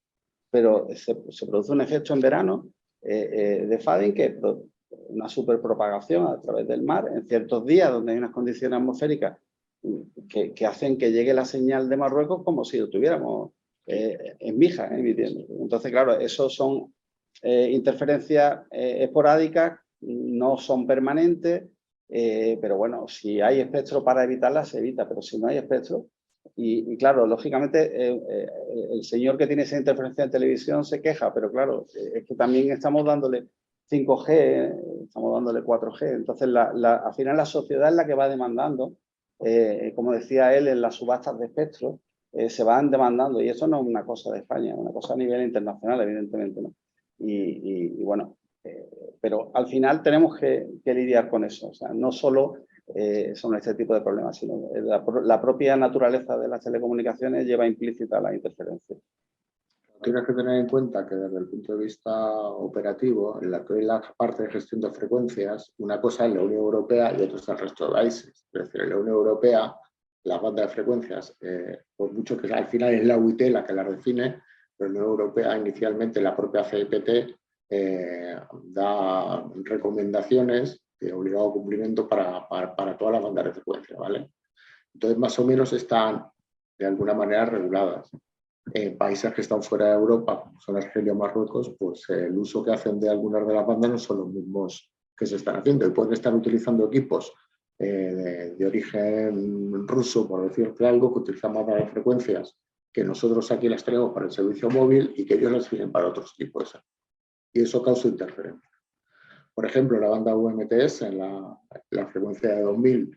pero se produce un efecto en verano de fading, que es una superpropagación a través del mar en ciertos días donde hay unas condiciones atmosféricas que hacen que llegue la señal de Marruecos como si lo tuviéramos en Mija, emitiendo. Entonces, claro, esos son interferencias esporádicas, no son permanentes, pero bueno, si hay espectro para evitarlas, se evita, pero si no hay espectro, y claro, lógicamente el señor que tiene esa interferencia en televisión se queja, pero claro, es que también estamos dándole 5G, estamos dándole 4G, entonces al final la sociedad es la que va demandando, como decía él, en las subastas de espectro, se van demandando, y eso no es una cosa de España, es una cosa a nivel internacional, evidentemente, ¿no? Y bueno, pero al final tenemos que lidiar con eso. O sea, no solo son este tipo de problemas, sino la propia naturaleza de las telecomunicaciones lleva implícita la interferencia. Tienes que tener en cuenta que desde el punto de vista operativo, en la parte de gestión de frecuencias, una cosa es la Unión Europea y otra es el resto de países. Es decir, en la Unión Europea, las bandas de frecuencias, por mucho que al final es la UIT la que las define, pero en la Unión Europea inicialmente la propia CEPT da recomendaciones de obligado cumplimiento para todas las bandas de frecuencia, ¿vale? Entonces, más o menos están de alguna manera reguladas. En países que están fuera de Europa, como son Argelia o Marruecos, pues el uso que hacen de algunas de las bandas no son los mismos que se están haciendo y pueden estar utilizando equipos de origen ruso, por decirte algo, que utilizan bandas de frecuencias que nosotros aquí las tenemos para el servicio móvil y que ellos las tienen para otros tipos. Y eso causa interferencia. Por ejemplo, la banda UMTS, en la frecuencia de 2000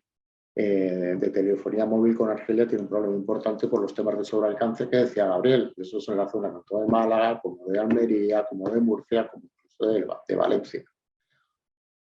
de telefonía móvil con Argelia, tiene un problema importante por los temas de sobrealcance que decía Gabriel. Eso es en la zona tanto de Málaga, como de Almería, como de Murcia, como incluso de Valencia.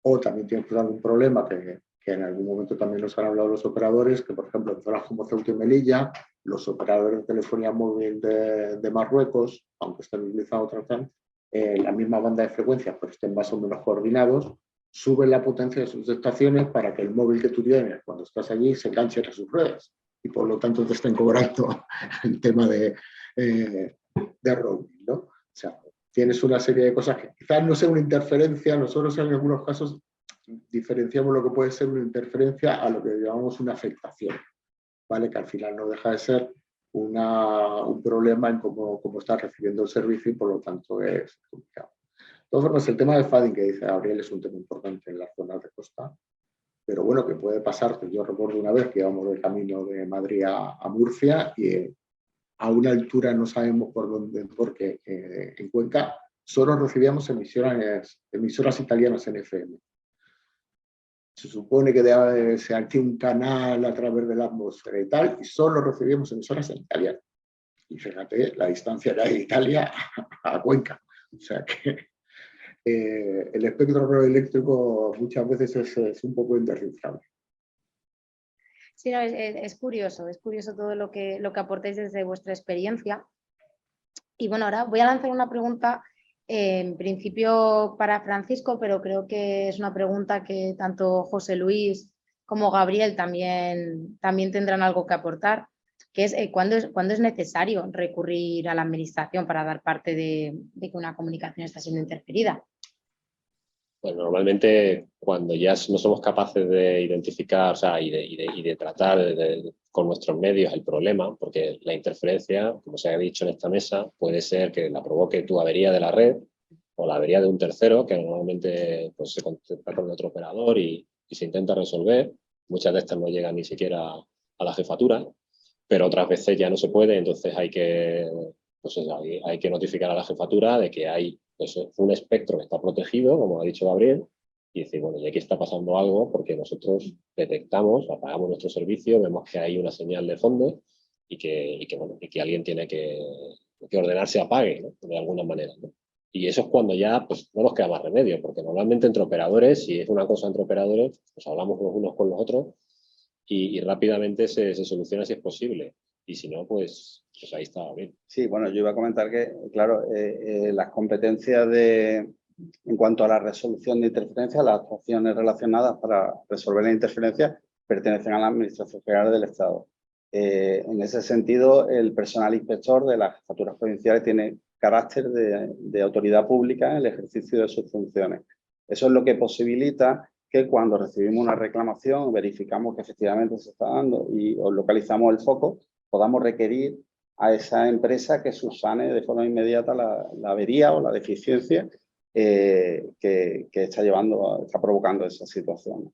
O también tiene un problema que en algún momento también nos han hablado los operadores, que por ejemplo en zonas como Ceuta y Melilla, los operadores de telefonía móvil de Marruecos, aunque estén utilizando otra la misma banda de frecuencias, pero estén más o menos coordinados, suben la potencia de sus estaciones para que el móvil que tú tienes cuando estás allí se enganche a sus redes y por lo tanto te estén cobrando el tema de roaming, ¿no? O sea, tienes una serie de cosas que quizás no sea una interferencia. Nosotros en algunos casos diferenciamos lo que puede ser una interferencia a lo que llamamos una afectación, ¿vale? Que al final no deja de ser un problema en cómo estás recibiendo el servicio y por lo tanto es complicado. De todas formas, el tema del fading que dice Gabriel es un tema importante en las zonas de costa, pero bueno, que puede pasar. Yo recuerdo una vez que íbamos del camino de Madrid a Murcia y a una altura no sabemos por dónde, porque en Cuenca solo recibíamos emisoras italianas en FM. Se supone que se activa un canal a través de la atmósfera y tal, y solo recibíamos emisoras en italiano. Y fíjate, la distancia era de Italia a Cuenca. O sea que el espectro radioeléctrico muchas veces es un poco indescifrable. Sí, no, es curioso todo lo que aportáis desde vuestra experiencia. Y bueno, ahora voy a lanzar una pregunta, en principio para Francisco, pero creo que es una pregunta que tanto José Luis como Gabriel también tendrán algo que aportar, que es ¿cuándo es necesario recurrir a la administración para dar parte de que una comunicación está siendo interferida? Pues normalmente cuando ya no somos capaces de identificar, o sea, y de tratar con nuestros medios el problema, porque la interferencia, como se ha dicho en esta mesa, puede ser que la provoque tu avería de la red o la avería de un tercero, que normalmente pues, se contacta con otro operador y se intenta resolver. Muchas de estas no llegan ni siquiera a la jefatura, pero otras veces ya no se puede, entonces hay que notificar a la jefatura de que hay un espectro que está protegido, como ha dicho Gabriel, y decir, bueno, y aquí está pasando algo porque nosotros detectamos, apagamos nuestro servicio, vemos que hay una señal de fondo y que alguien tiene que ordenar se apague, ¿no? De alguna manera, ¿no? Y eso es cuando ya pues, no nos queda más remedio, porque normalmente entre operadores, si es una cosa entre operadores, pues hablamos los unos con los otros y rápidamente se soluciona si es posible. Y si no, pues ahí está bien. Sí, bueno, yo iba a comentar que, claro, las competencias en cuanto a la resolución de interferencias, las actuaciones relacionadas para resolver la interferencia pertenecen a la Administración General del Estado. En ese sentido, el personal inspector de las jefaturas provinciales tiene carácter de autoridad pública en el ejercicio de sus funciones. Eso es lo que posibilita que cuando recibimos una reclamación, verificamos que efectivamente se está dando y localizamos el foco, podamos requerir a esa empresa que subsane de forma inmediata la avería o la deficiencia que está provocando esa situación.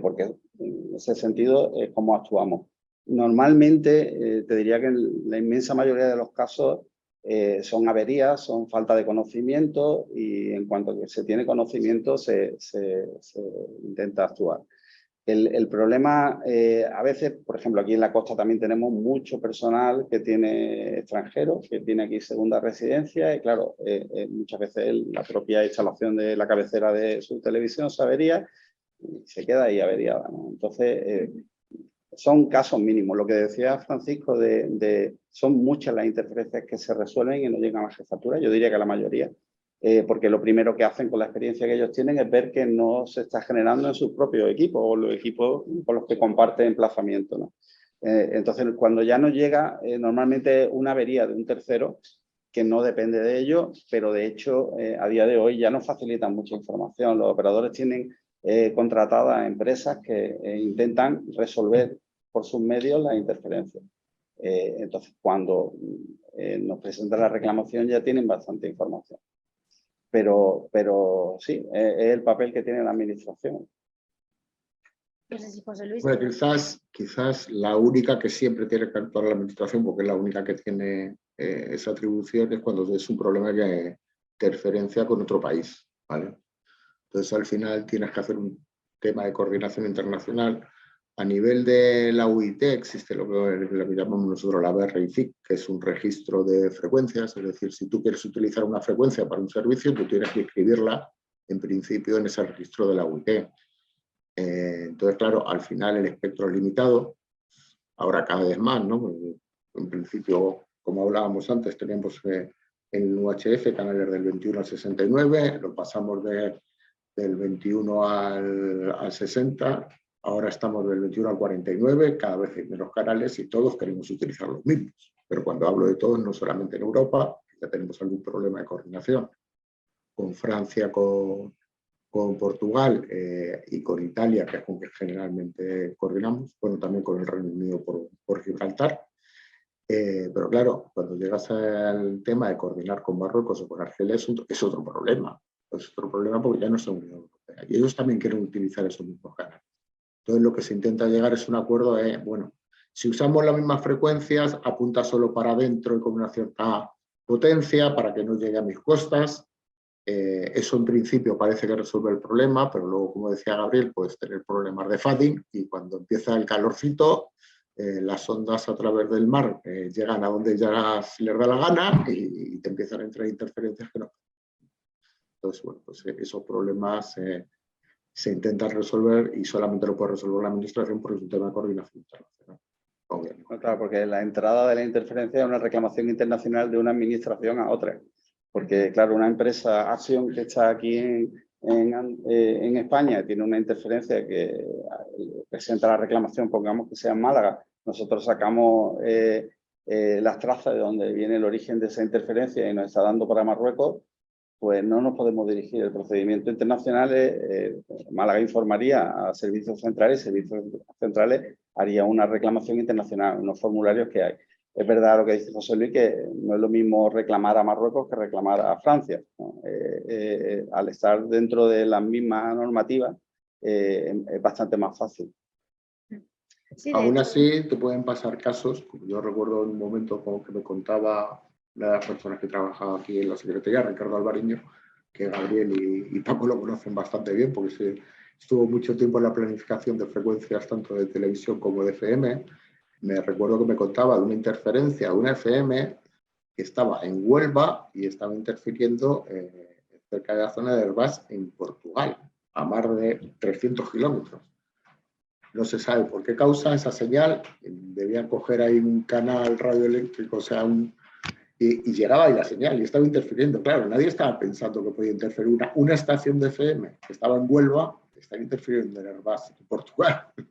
Porque en ese sentido es como actuamos. Normalmente te diría que en la inmensa mayoría de los casos son averías, son falta de conocimiento y en cuanto que se tiene conocimiento se intenta actuar. El problema, a veces, por ejemplo, aquí en la costa también tenemos mucho personal que tiene extranjeros, que tiene aquí segunda residencia y claro, muchas veces la propia instalación de la cabecera de su televisión se avería y se queda ahí averiada, ¿no? Entonces, son casos mínimos. Lo que decía Francisco, son muchas las interferencias que se resuelven y no llegan a la jefatura, yo diría que la mayoría. Porque lo primero que hacen con la experiencia que ellos tienen es ver que no se está generando en sus propios equipos o los equipos con los que comparten emplazamiento, ¿no? Entonces, cuando ya nos llega, normalmente una avería de un tercero que no depende de ellos, pero de hecho, a día de hoy ya nos facilitan mucha información. Los operadores tienen contratadas empresas que intentan resolver por sus medios las interferencias. Entonces, cuando nos presentan la reclamación ya tienen bastante información. Pero sí, es el papel que tiene la administración. No sé si José Luis. Bueno, quizás la única que siempre tiene que actuar la administración, porque es la única que tiene esa atribución, es cuando es un problema de interferencia con otro país, ¿vale? Entonces, al final tienes que hacer un tema de coordinación internacional. A nivel de la UIT existe lo que llamamos nosotros la BRIFIC, que es un registro de frecuencias, es decir, si tú quieres utilizar una frecuencia para un servicio, tú tienes que inscribirla en principio en ese registro de la UIT. Entonces, claro, al final el espectro es limitado, ahora cada vez más, ¿no? Porque en principio, como hablábamos antes, teníamos en UHF canales del 21 al 69, lo pasamos del 21 al 60, ahora estamos del 21 al 49, cada vez hay menos canales y todos queremos utilizar los mismos. Pero cuando hablo de todos, no solamente en Europa, ya tenemos algún problema de coordinación. Con Francia, con Portugal y con Italia, que es con que generalmente coordinamos, bueno, también con el Reino Unido por Gibraltar. Pero claro, cuando llegas al tema de coordinar con Marruecos o con Argelia es otro problema. Es otro problema porque ya no son Unión Europea. Y ellos también quieren utilizar esos mismos canales. Entonces lo que se intenta llegar es un acuerdo de, bueno, si usamos las mismas frecuencias, apunta solo para adentro y con una cierta potencia para que no llegue a mis costas. Eso en principio parece que resuelve el problema, pero luego, como decía Gabriel, puedes tener problemas de fading y cuando empieza el calorcito, las ondas a través del mar llegan a donde ya les da la gana y te empiezan a entrar interferencias que no. Entonces, bueno, pues esos problemas se intentan resolver y solamente lo puede resolver la administración porque es un tema de coordinación internacional. Obviamente. Claro, porque la entrada de la interferencia es una reclamación internacional de una administración a otra. Porque, claro, una empresa Axion que está aquí en España tiene una interferencia que presenta la reclamación, pongamos que sea en Málaga. Nosotros sacamos las trazas de donde viene el origen de esa interferencia y nos está dando para Marruecos, pues no nos podemos dirigir. El procedimiento internacional, Málaga informaría a servicios centrales haría una reclamación internacional, unos formularios que hay. Es verdad lo que dice José Luis, que no es lo mismo reclamar a Marruecos que reclamar a Francia, ¿no? Al estar dentro de las mismas normativas, es bastante más fácil. Sí, Aún así, te pueden pasar casos, como yo recuerdo en un momento como que me contaba una de las personas que trabajaba aquí en la Secretaría, Ricardo Alvariño, que Gabriel y Paco lo conocen bastante bien, porque estuvo mucho tiempo en la planificación de frecuencias tanto de televisión como de FM. Me recuerdo que me contaba de una interferencia de una FM que estaba en Huelva y estaba interfiriendo cerca de la zona de Herbás en Portugal, a más de 300 kilómetros. No se sabe por qué causa esa señal, debían coger ahí un canal radioeléctrico, o sea, y llegaba ahí la señal y estaba interfiriendo. Claro, nadie estaba pensando que podía interferir una estación de FM que estaba en Huelva, está interfiriendo en Herbás, en Portugal. O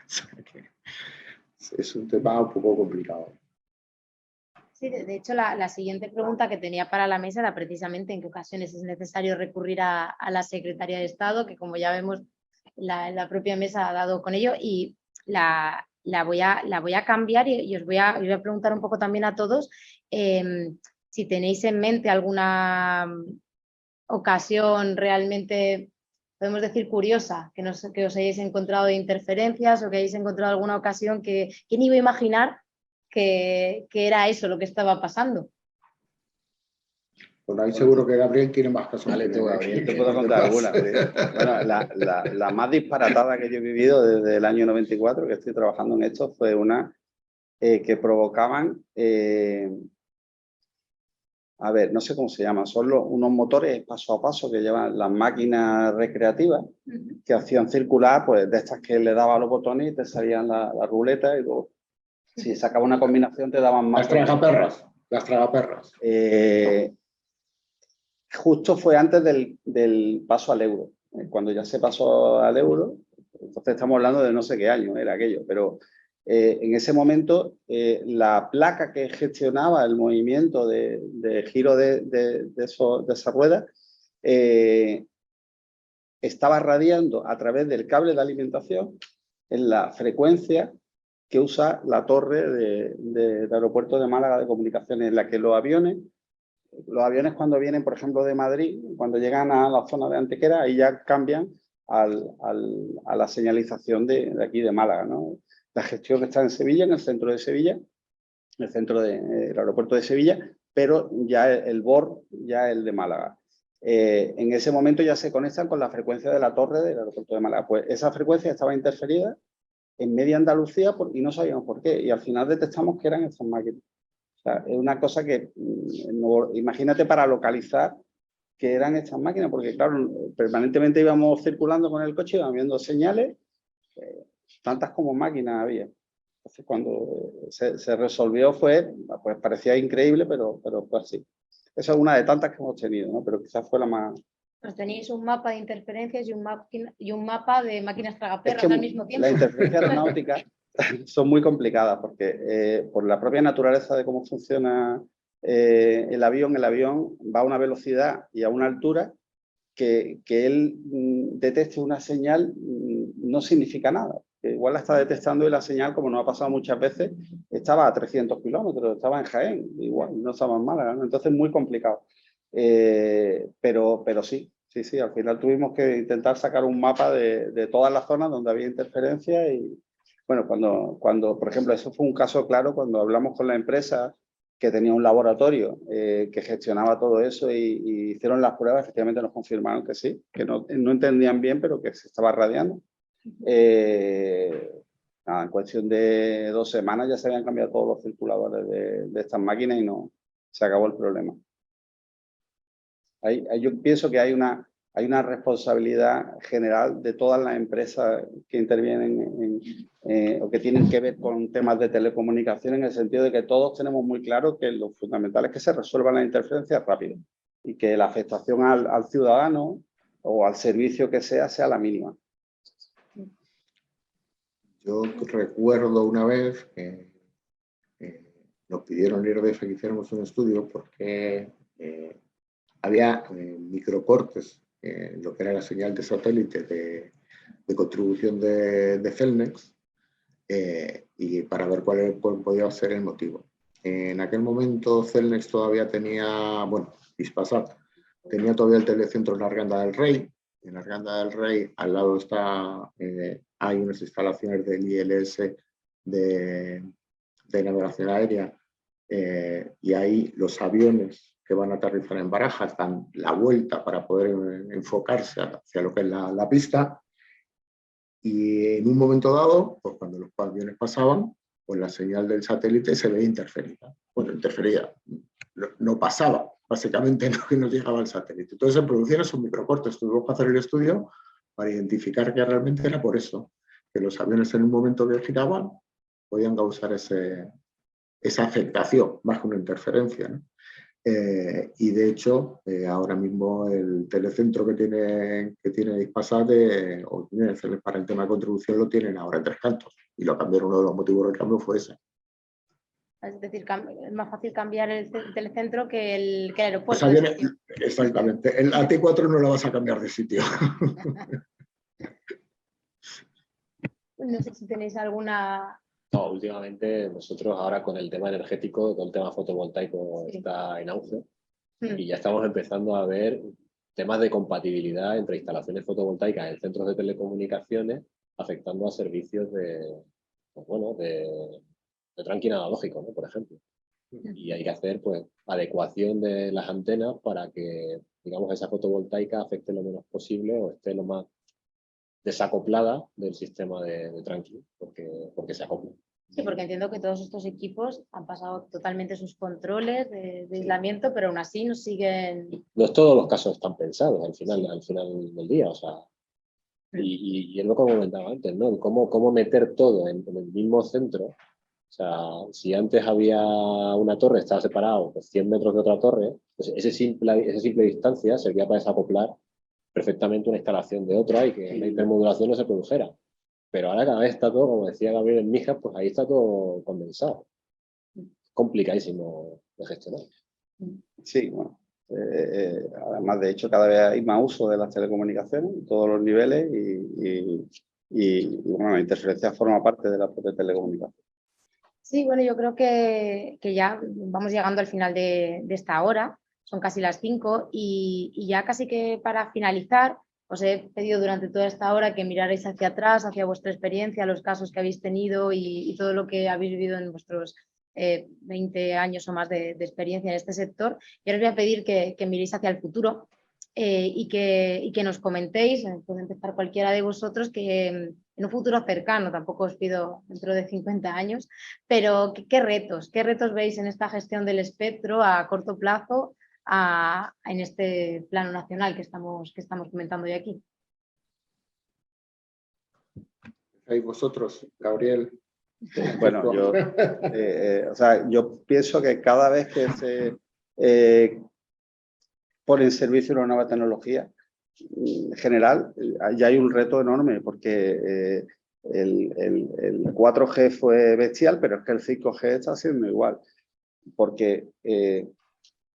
sea que es un tema un poco complicado. Sí, de hecho, la siguiente pregunta que tenía para la mesa era precisamente en qué ocasiones es necesario recurrir a la Secretaría de Estado, que como ya vemos, la propia mesa ha dado con ello, y la voy a cambiar y os voy a preguntar un poco también a todos si tenéis en mente alguna ocasión realmente, podemos decir, curiosa, que os hayáis encontrado de interferencias o que hayáis encontrado alguna ocasión que ni iba a imaginar que era eso lo que estaba pasando. Bueno, ahí seguro que Gabriel tiene más casos. Dale tú, Gabriel. Te puedo contar alguna. Bueno, la más disparatada que yo he vivido desde el año 94, que estoy trabajando en esto, fue una que provocaban, a ver, no sé cómo se llaman, son unos motores paso a paso que llevan las máquinas recreativas, que hacían circular, pues de estas que le daban los botones y te salían la ruleta y luego, si sacaba una combinación te daban más. Las tragaperras. Justo fue antes del paso al euro. Cuando ya se pasó al euro, entonces estamos hablando de no sé qué año era aquello, pero en ese momento la placa que gestionaba el movimiento de giro de esa rueda estaba radiando a través del cable de alimentación en la frecuencia que usa la torre del aeropuerto de Málaga de comunicaciones, en la que los aviones cuando vienen, por ejemplo, de Madrid, cuando llegan a la zona de Antequera, ahí ya cambian a la señalización de aquí de Málaga, ¿no? La gestión que está en Sevilla, en el centro de Sevilla, en el centro del aeropuerto de Sevilla, pero ya el BOR, ya el de Málaga. En ese momento ya se conectan con la frecuencia de la torre del aeropuerto de Málaga. Pues esa frecuencia estaba interferida en media Andalucía y no sabíamos por qué. Y al final detectamos que eran estas máquinas. O sea, es una cosa que, imagínate para localizar que eran estas máquinas, porque claro, permanentemente íbamos circulando con el coche, íbamos viendo señales, tantas como máquinas había. Entonces cuando se resolvió pues parecía increíble, pero fue así. Esa es una de tantas que hemos tenido, ¿no? Pero quizás fue la más... Pues tenéis un mapa de interferencias y un mapa de máquinas tragaperras al mismo tiempo. Las interferencias aeronáuticas son muy complicadas porque por la propia naturaleza de cómo funciona el avión va a una velocidad y a una altura que él detecte una señal no significa nada. Que igual la está detectando y la señal, como nos ha pasado muchas veces, estaba a 300 kilómetros, estaba en Jaén, igual, no estaba en Málaga, ¿no? Entonces muy complicado. Pero sí, al final tuvimos que intentar sacar un mapa de todas las zonas donde había interferencia y, bueno, cuando, por ejemplo, eso fue un caso claro cuando hablamos con la empresa que tenía un laboratorio que gestionaba todo eso y hicieron las pruebas, efectivamente nos confirmaron que sí, que no entendían bien, pero que se estaba radiando. Nada, en cuestión de 2 semanas ya se habían cambiado todos los circuladores de estas máquinas y no se acabó el problema. Yo pienso que hay una responsabilidad general de todas las empresas que intervienen o que tienen que ver con temas de telecomunicación, en el sentido de que todos tenemos muy claro que lo fundamental es que se resuelvan las interferencias rápido y que la afectación al ciudadano o al servicio que sea la mínima. Yo recuerdo una vez que nos pidieron IRDF que hiciéramos un estudio porque había microcortes en lo que era la señal de satélite de contribución de Celnex y para ver cuál podía ser el motivo. En aquel momento Celnex todavía tenía, bueno, Hispasat, tenía todavía el telecentro en la Arganda del Rey. En la Arganda del Rey al lado hay unas instalaciones del ILS de navegación aérea y ahí los aviones que van a aterrizar en Barajas dan la vuelta para poder enfocarse hacia lo que es la pista y en un momento dado, pues cuando los aviones pasaban, pues la señal del satélite se veía interferida. Bueno, interferida, no pasaba, básicamente no llegaba al satélite. Entonces se producían esos microcortes, tuvimos que hacer el estudio para identificar que realmente era por eso, que los aviones en un momento que giraban podían causar esa afectación, más que una interferencia, ¿no? Y de hecho, ahora mismo el telecentro que tiene Hispasat o tiene para el tema de contribución lo tienen ahora en Tres Cantos y lo cambiaron, uno de los motivos del cambio fue ese. Es decir, es más fácil cambiar el telecentro que el aeropuerto. Exactamente, el AT4 no lo vas a cambiar de sitio. No sé si tenéis alguna... No, últimamente nosotros ahora con el tema energético, con el tema fotovoltaico está en auge y ya estamos empezando a ver temas de compatibilidad entre instalaciones fotovoltaicas en centros de telecomunicaciones afectando a servicios de tracking analógico, ¿no? Por ejemplo. Y hay que hacer pues adecuación de las antenas para que, digamos, esa fotovoltaica afecte lo menos posible o esté lo más desacoplada del sistema de Tranqui, porque se acopla. Sí, porque entiendo que todos estos equipos han pasado totalmente sus controles de aislamiento, pero aún así nos siguen... No todos los casos están pensados al final del día, o sea, y es lo que comentaba antes, ¿no? Cómo meter todo en el mismo centro. O sea, si antes había una torre, estaba separado pues 100 metros de otra torre, pues esa simple distancia servía para desacoplar perfectamente una instalación de otra y que la hipermodulación no se produjera. Pero ahora cada vez está todo, como decía Gabriel en Mijas, pues ahí está todo condensado. Complicadísimo de gestionar. Sí, bueno. Además, de hecho, cada vez hay más uso de las telecomunicaciones en todos los niveles y bueno, la interferencia forma parte de la propia telecomunicación. Sí, bueno, yo creo que ya vamos llegando al final de esta hora, son casi las 5 y ya casi que para finalizar os he pedido durante toda esta hora que mirarais hacia atrás, hacia vuestra experiencia, los casos que habéis tenido y todo lo que habéis vivido en vuestros 20 años o más de experiencia en este sector. Y ahora os voy a pedir que miréis hacia el futuro y que nos comentéis, puede empezar cualquiera de vosotros, que en un futuro cercano, tampoco os pido dentro de 50 años, pero ¿qué retos veis en esta gestión del espectro a corto plazo en este plano nacional que estamos comentando hoy aquí? ¿Y vosotros, Gabriel? Bueno, yo pienso que cada vez que se pone en servicio una nueva tecnología, en general, ya hay un reto enorme, porque el 4G fue bestial, pero es que el 5G está siendo igual, porque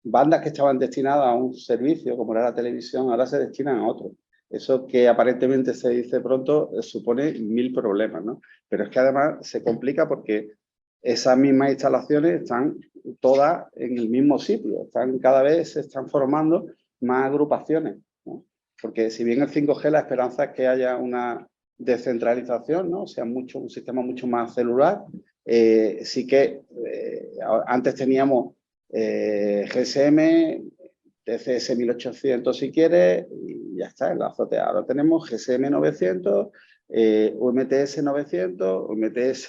bandas que estaban destinadas a un servicio, como era la televisión, ahora se destinan a otro. Eso que aparentemente se dice pronto supone 1000 problemas, ¿no? Pero es que además se complica porque esas mismas instalaciones están todas en el mismo sitio. Cada vez se están formando más agrupaciones, ¿no? Porque si bien el 5G la esperanza es que haya una descentralización, ¿no? Sea un sistema mucho más celular. Sí que antes teníamos GSM, TCS 1800 si quieres, y ya está, en la azotea. Ahora tenemos GSM 900, UMTS 900, UMTS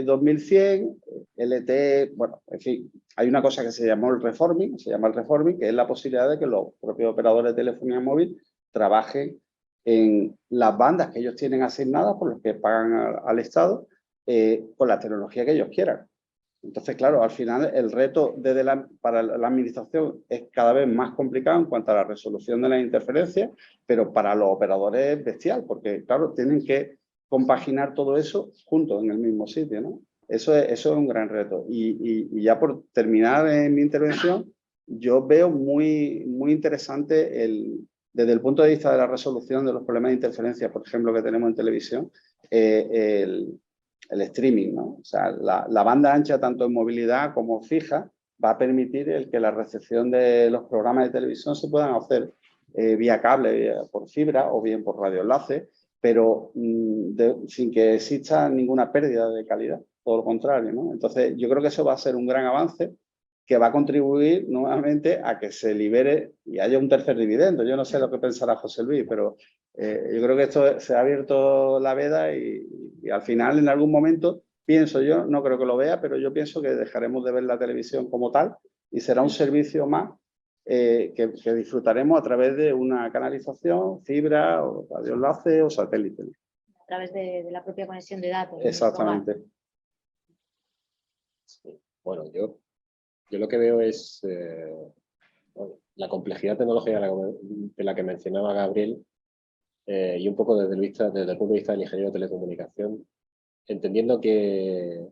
2100, LTE, bueno, en fin, hay una cosa que se llama el reforming, que es la posibilidad de que los propios operadores de telefonía móvil trabajen en las bandas que ellos tienen asignadas por los que pagan al Estado con la tecnología que ellos quieran. Entonces, claro, al final el reto para la administración es cada vez más complicado en cuanto a la resolución de las interferencias, pero para los operadores es bestial, porque, claro, tienen que compaginar todo eso juntos en el mismo sitio, ¿no? Eso es un gran reto. Y ya por terminar mi intervención, yo veo muy interesante desde el punto de vista de la resolución de los problemas de interferencia, por ejemplo, que tenemos en televisión, el streaming, ¿no? O sea, la banda ancha, tanto en movilidad como fija, va a permitir que la recepción de los programas de televisión se puedan hacer vía cable, por fibra o bien por radioenlace, pero sin que exista ninguna pérdida de calidad, todo lo contrario, ¿no? Entonces, yo creo que eso va a ser un gran avance que va a contribuir nuevamente a que se libere y haya un tercer dividendo. Yo no sé lo que pensará José Luis, pero yo creo que esto se ha abierto la veda y al final, en algún momento, pienso yo, no creo que lo vea, pero yo pienso que dejaremos de ver la televisión como tal y será un servicio más que disfrutaremos a través de una canalización, fibra, o radioenlace o satélite. A través de la propia conexión de datos. Exactamente. Sí. Bueno, yo lo que veo es la complejidad tecnológica de la que mencionaba Gabriel y un poco desde el punto de vista del ingeniero de telecomunicación, entendiendo que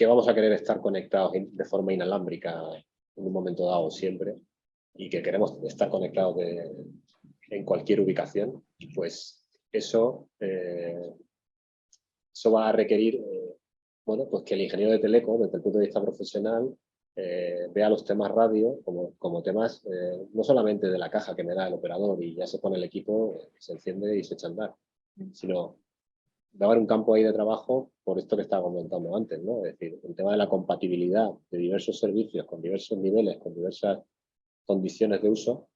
vamos a querer estar conectados de forma inalámbrica en un momento dado siempre y que queremos estar conectados en cualquier ubicación, pues eso va a requerir bueno, pues que el ingeniero de teleco, desde el punto de vista profesional, vea los temas radio como temas no solamente de la caja que me da el operador y ya se pone el equipo, se enciende y se echa a andar, sino va a haber un campo ahí de trabajo por esto que estaba comentando antes, ¿no? Es decir, el tema de la compatibilidad de diversos servicios con diversos niveles, con diversas condiciones de uso,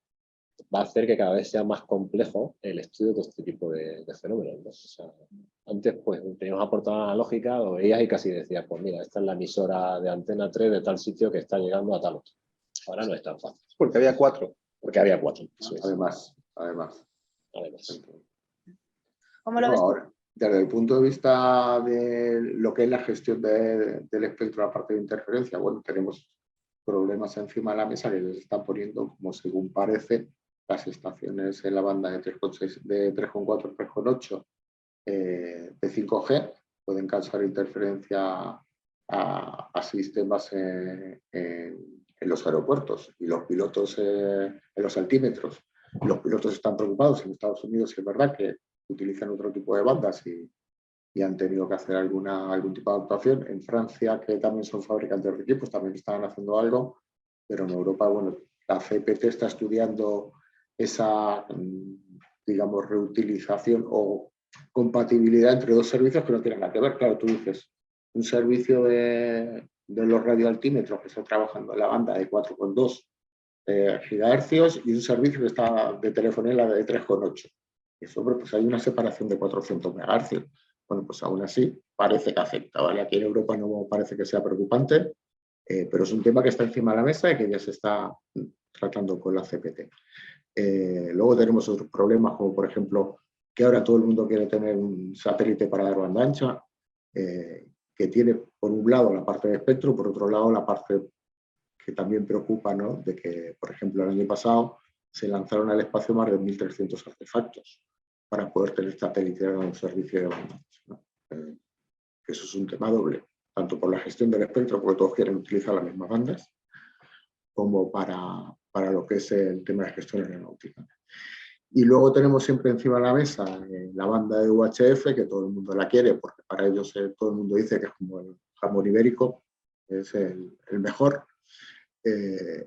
va a hacer que cada vez sea más complejo el estudio de este tipo de fenómenos, ¿no? O sea, antes pues teníamos aportado analógica, lo veías y casi decías, pues mira, esta es la emisora de antena 3 de tal sitio que está llegando a tal otro. Ahora no es tan fácil. Porque había 4. Porque había 4. Además. ¿Cómo lo ves tú? Ahora, desde el punto de vista de lo que es la gestión del espectro, aparte de interferencia, bueno, tenemos problemas encima de la mesa que se están poniendo, como según parece, las estaciones en la banda de 3,6, de 3,4, 3,8 de 5G pueden causar interferencia a sistemas en los aeropuertos y los pilotos en los altímetros. Los pilotos están preocupados en Estados Unidos, y es verdad que utilizan otro tipo de bandas y han tenido que hacer algún tipo de adaptación. En Francia, que también son fabricantes de equipos, también estaban haciendo algo, pero en Europa, bueno, la CPT está estudiando esa, digamos, reutilización o compatibilidad entre dos servicios que no tienen nada que ver. Claro, tú dices, un servicio de los radioaltímetros que está trabajando en la banda de 4,2 gigahercios y un servicio que está de telefonía de 3,8. Eso, pues hay una separación de 400 megahercios. Bueno, pues aún así parece que afecta, ¿vale? Aquí en Europa no parece que sea preocupante, pero es un tema que está encima de la mesa y que ya se está tratando con la CPT. Luego tenemos otros problemas, como por ejemplo, que ahora todo el mundo quiere tener un satélite para dar banda ancha, que tiene por un lado la parte de espectro, por otro lado la parte que también preocupa, ¿no? De que, por ejemplo, el año pasado se lanzaron al espacio más de 1.300 artefactos para poder tener satélite en un servicio de banda ancha, ¿no? Eso es un tema doble, tanto por la gestión del espectro, porque todos quieren utilizar las mismas bandas, como para lo que es el tema de gestión aeronáutica. Y luego tenemos siempre encima de la mesa la banda de UHF, que todo el mundo la quiere, porque para ellos todo el mundo dice que es como el jamón ibérico, es el mejor,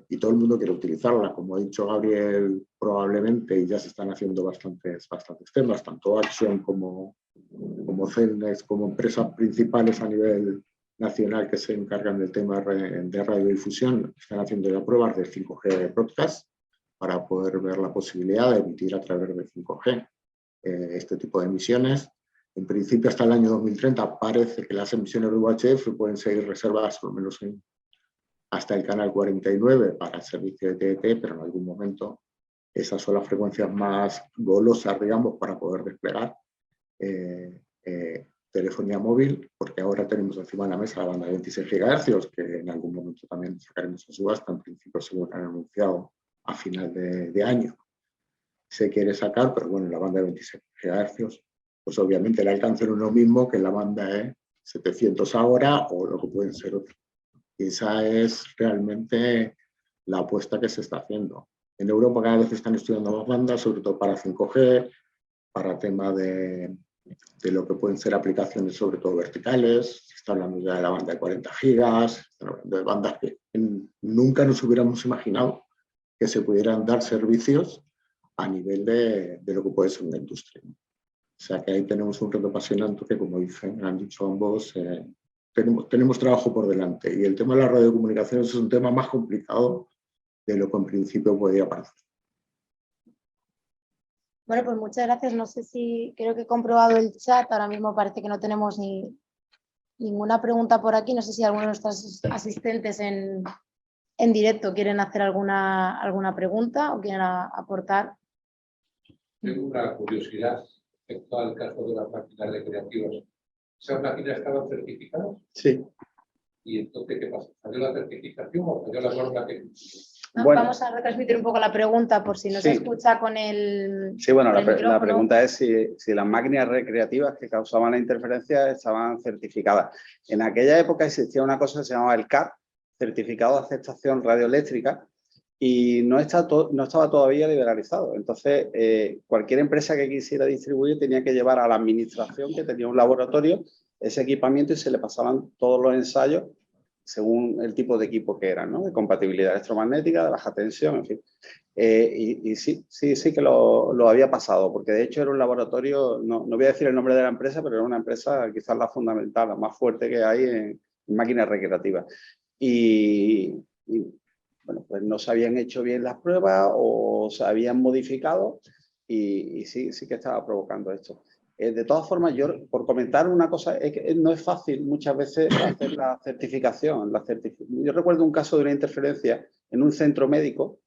y todo el mundo quiere utilizarla. Como ha dicho Gabriel, probablemente, y ya se están haciendo bastantes temas, tanto Axiom como Celnex, como empresas principales a nivel nacional que se encargan del tema de radiodifusión, están haciendo ya pruebas de 5G broadcast para poder ver la posibilidad de emitir a través de 5G este tipo de emisiones. En principio, hasta el año 2030 parece que las emisiones de UHF pueden seguir reservadas, por lo menos hasta el canal 49 para el servicio de TDT, pero en algún momento esas son las frecuencias más golosas, digamos, para poder desplegar telefonía móvil, porque ahora tenemos encima de la mesa la banda de 26 GHz, que en algún momento también sacaremos a subasta, en principio según han anunciado a final de año. Se quiere sacar, pero bueno, la banda de 26 GHz, pues obviamente el alcance no es lo mismo que la banda de 700 ahora o lo que pueden ser otros. Y esa es realmente la apuesta que se está haciendo. En Europa cada vez están estudiando más bandas, sobre todo para 5G, para tema de lo que pueden ser aplicaciones sobre todo verticales. Se está hablando ya de la banda de 40 gigas, de bandas que nunca nos hubiéramos imaginado que se pudieran dar servicios a nivel de lo que puede ser una industria. O sea que ahí tenemos un reto apasionante que, como han dicho ambos, tenemos trabajo por delante. Y el tema de las radiocomunicaciones es un tema más complicado de lo que en principio podría parecer. Bueno, pues muchas gracias. No sé si, creo que he comprobado el chat, ahora mismo parece que no tenemos ninguna pregunta por aquí. No sé si alguno de nuestros asistentes en directo quieren hacer alguna pregunta o quieren aportar. Tengo una curiosidad respecto al caso de las máquinas recreativas. ¿Esas máquinas estaban certificadas? Sí. ¿Y entonces qué pasa? ¿Falló la certificación o falló la norma que... Bueno, vamos a retransmitir un poco la pregunta por si no se escucha con el... Sí, bueno, el la pregunta es si las máquinas recreativas que causaban la interferencia estaban certificadas. En aquella época existía una cosa que se llamaba el CAR, Certificado de Aceptación Radioeléctrica, y no estaba todavía liberalizado. Entonces, cualquier empresa que quisiera distribuir tenía que llevar a la administración, que tenía un laboratorio, ese equipamiento y se le pasaban todos los ensayos según el tipo de equipo que era, ¿no? De compatibilidad electromagnética, de baja tensión, en fin. Y sí que lo había pasado, porque de hecho era un laboratorio, no voy a decir el nombre de la empresa, pero era una empresa quizás la fundamental, la más fuerte que hay en máquinas recreativas. Y bueno, pues no se habían hecho bien las pruebas o se habían modificado y sí que estaba provocando esto. De todas formas, yo, por comentar una cosa, es que no es fácil muchas veces hacer la certificación. Yo recuerdo un caso de una interferencia en un centro médico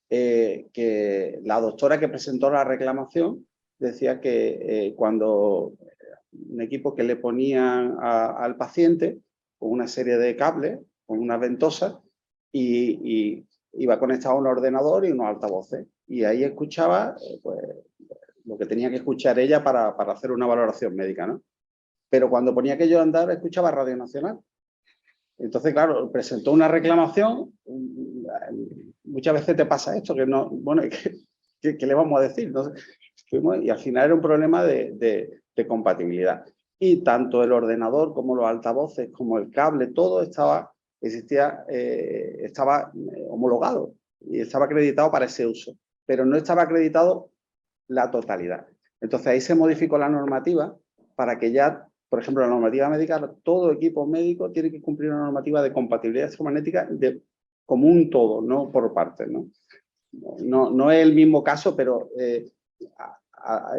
que la doctora que presentó la reclamación decía que cuando un equipo que le ponían al paciente con una serie de cables, con unas ventosas, y iba conectado a un ordenador y unos altavoces. Y ahí escuchaba pues, lo que tenía que escuchar ella para hacer una valoración médica, ¿no? Pero cuando ponía aquello a andar, escuchaba Radio Nacional. Entonces, claro, presentó una reclamación. Muchas veces te pasa esto, que no, bueno, ¿qué le vamos a decir? Entonces, y al final era un problema de compatibilidad. Y tanto el ordenador como los altavoces, como el cable, todo estaba homologado y estaba acreditado para ese uso, pero no estaba acreditado la totalidad. Entonces ahí se modificó la normativa para que ya, por ejemplo, la normativa médica, todo equipo médico tiene que cumplir una normativa de compatibilidad electromagnética como un todo, no por partes, ¿no? No es el mismo caso, pero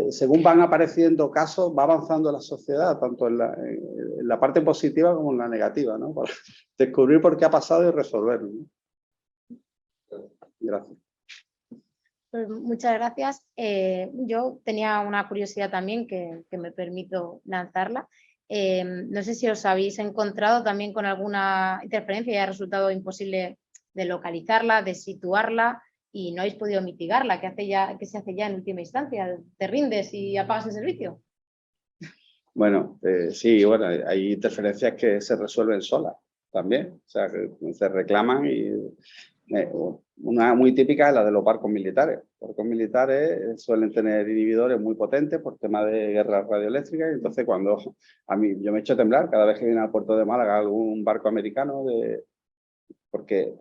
según van apareciendo casos, va avanzando la sociedad, tanto en la parte positiva como en la negativa, ¿no? Para descubrir por qué ha pasado y resolverlo, ¿no? Gracias. Pues muchas gracias. Yo tenía una curiosidad también que me permito lanzarla. No sé si os habéis encontrado también con alguna interferencia y ha resultado imposible de localizarla, de situarla y no habéis podido mitigarla. ¿Qué se hace ya en última instancia? ¿Te rindes y apagas el servicio? Bueno, sí, bueno, hay interferencias que se resuelven solas también. O sea, que se reclaman y... una muy típica es la de los barcos militares. Los barcos militares suelen tener inhibidores muy potentes por tema de guerras radioeléctricas y entonces cuando yo me echo a temblar cada vez que viene al puerto de Málaga algún barco americano porque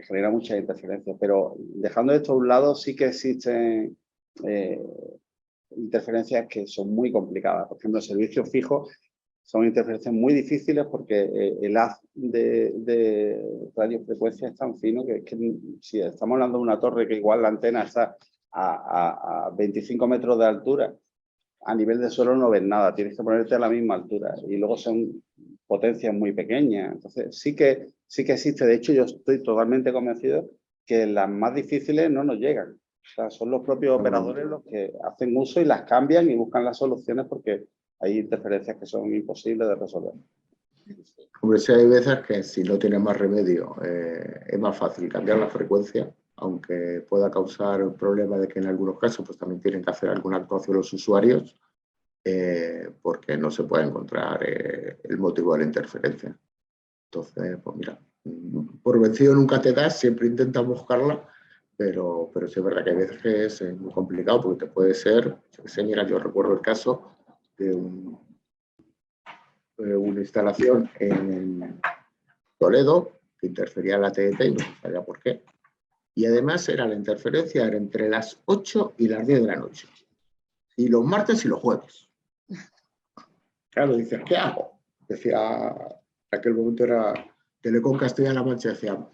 genera muchas interferencias. Pero dejando esto a un lado, sí que existen interferencias que son muy complicadas. Por ejemplo, servicios fijos son interferencias muy difíciles porque el haz de radiofrecuencia es tan fino que si estamos hablando de una torre que igual la antena está a 25 metros de altura, a nivel de suelo no ves nada, tienes que ponerte a la misma altura y luego son potencias muy pequeñas. Entonces sí que existe, de hecho yo estoy totalmente convencido que las más difíciles no nos llegan. O sea, son los propios operadores los que hacen uso y las cambian y buscan las soluciones porque hay interferencias que son imposibles de resolver. Hombre, sí hay veces que si no tienes más remedio es más fácil cambiar la frecuencia, aunque pueda causar un problema de que en algunos casos pues también tienen que hacer alguna actuación los usuarios porque no se puede encontrar el motivo de la interferencia. Entonces, pues mira, por vencido nunca te das, siempre intentas buscarla, pero sí es verdad que hay veces que es muy complicado porque te puede ser, mira, yo recuerdo el caso de una instalación en Toledo que interfería en la TDT y no sabía por qué. Y además la interferencia era entre las 8 y las 10 de la noche. Y los martes y los jueves. Claro, dices, ¿qué hago? Decía, en aquel momento era Telecom Castilla-La Mancha, decía,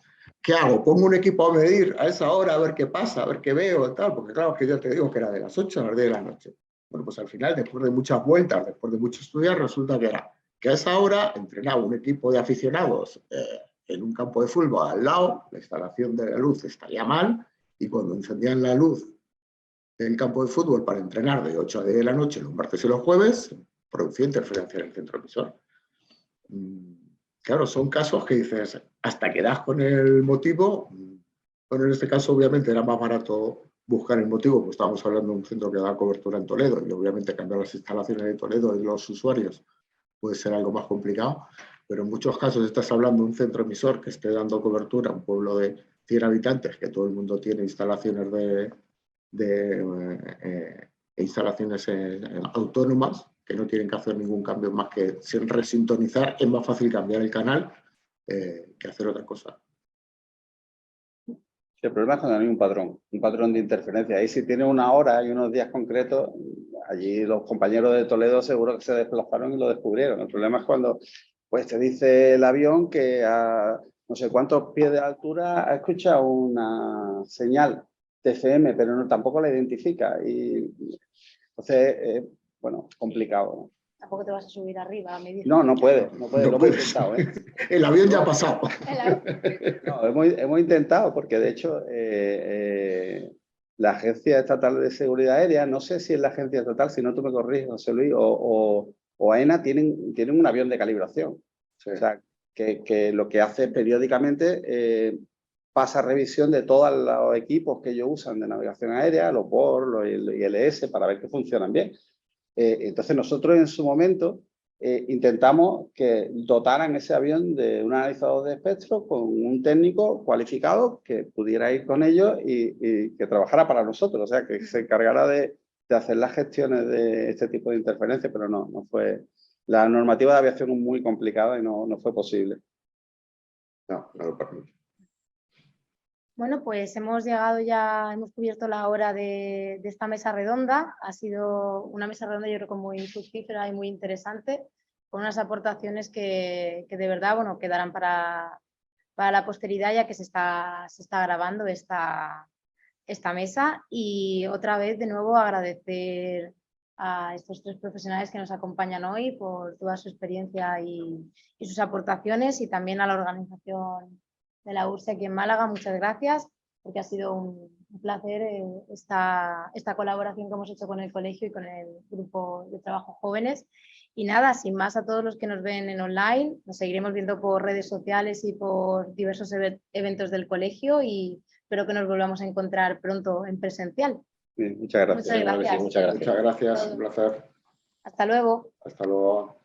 ¿qué hago? Pongo un equipo a medir a esa hora, a ver qué pasa, a ver qué veo, tal, porque claro, que yo te digo que era de las 8 a las 10 de la noche. Bueno, pues al final, después de muchas vueltas, después de muchos estudios, resulta que era que a esa hora entrenaba un equipo de aficionados en un campo de fútbol al lado, la instalación de la luz estaría mal, y cuando encendían la luz del campo de fútbol para entrenar de 8 a 10 de la noche, los martes y los jueves, producía interferencia en el centro emisor. Claro, son casos que dices, hasta que das con el motivo, bueno, en este caso obviamente era más barato buscar el motivo, pues estábamos hablando de un centro que da cobertura en Toledo, y obviamente cambiar las instalaciones de Toledo y los usuarios puede ser algo más complicado, pero en muchos casos estás hablando de un centro emisor que esté dando cobertura a un pueblo de 100 habitantes, que todo el mundo tiene instalaciones instalaciones autónomas, que no tienen que hacer ningún cambio más que sin resintonizar. Es más fácil cambiar el canal que hacer otra cosa. El problema es cuando no hay un patrón de interferencia. Ahí si tiene una hora y unos días concretos, allí los compañeros de Toledo seguro que se desplazaron y lo descubrieron. El problema es cuando pues, te dice el avión que a no sé cuántos pies de altura ha escuchado una señal de FM, pero no, tampoco la identifica. Y entonces, bueno, complicado, ¿no? Tampoco te vas a subir arriba a medir. No puede. No Lo hemos puedes. intentado, ¿eh? El avión ya ha pasado. No, hemos intentado, porque de hecho la Agencia Estatal de Seguridad Aérea, no sé si es la Agencia Estatal, si no tú me corriges, José Luis, o AENA tienen un avión de calibración. Sí. O sea, que lo que hace periódicamente pasa revisión de todos los equipos que ellos usan de navegación aérea, los BOR, los ILS, para ver que funcionan bien. Entonces nosotros en su momento intentamos que dotaran ese avión de un analizador de espectro con un técnico cualificado que pudiera ir con ellos y que trabajara para nosotros, o sea, que se encargara de hacer las gestiones de este tipo de interferencias, pero no fue. La normativa de aviación es muy complicada y no fue posible. No lo permite. Bueno, pues hemos cubierto la hora de esta mesa redonda. Ha sido una mesa redonda, yo creo que muy fructífera y muy interesante, con unas aportaciones que de verdad, bueno, quedarán para la posteridad, ya que se está grabando esta mesa. Y otra vez, de nuevo, agradecer a estos tres profesionales que nos acompañan hoy por toda su experiencia y sus aportaciones, y también a la organización de la URSS aquí en Málaga. Muchas gracias, porque ha sido un placer esta colaboración que hemos hecho con el colegio y con el grupo de trabajo jóvenes. Y nada, sin más, a todos los que nos ven en online, nos seguiremos viendo por redes sociales y por diversos eventos del colegio, y espero que nos volvamos a encontrar pronto en presencial. Bien, muchas gracias. Muchas gracias. Muchas gracias. Muchas gracias, un placer. Hasta luego. Hasta luego.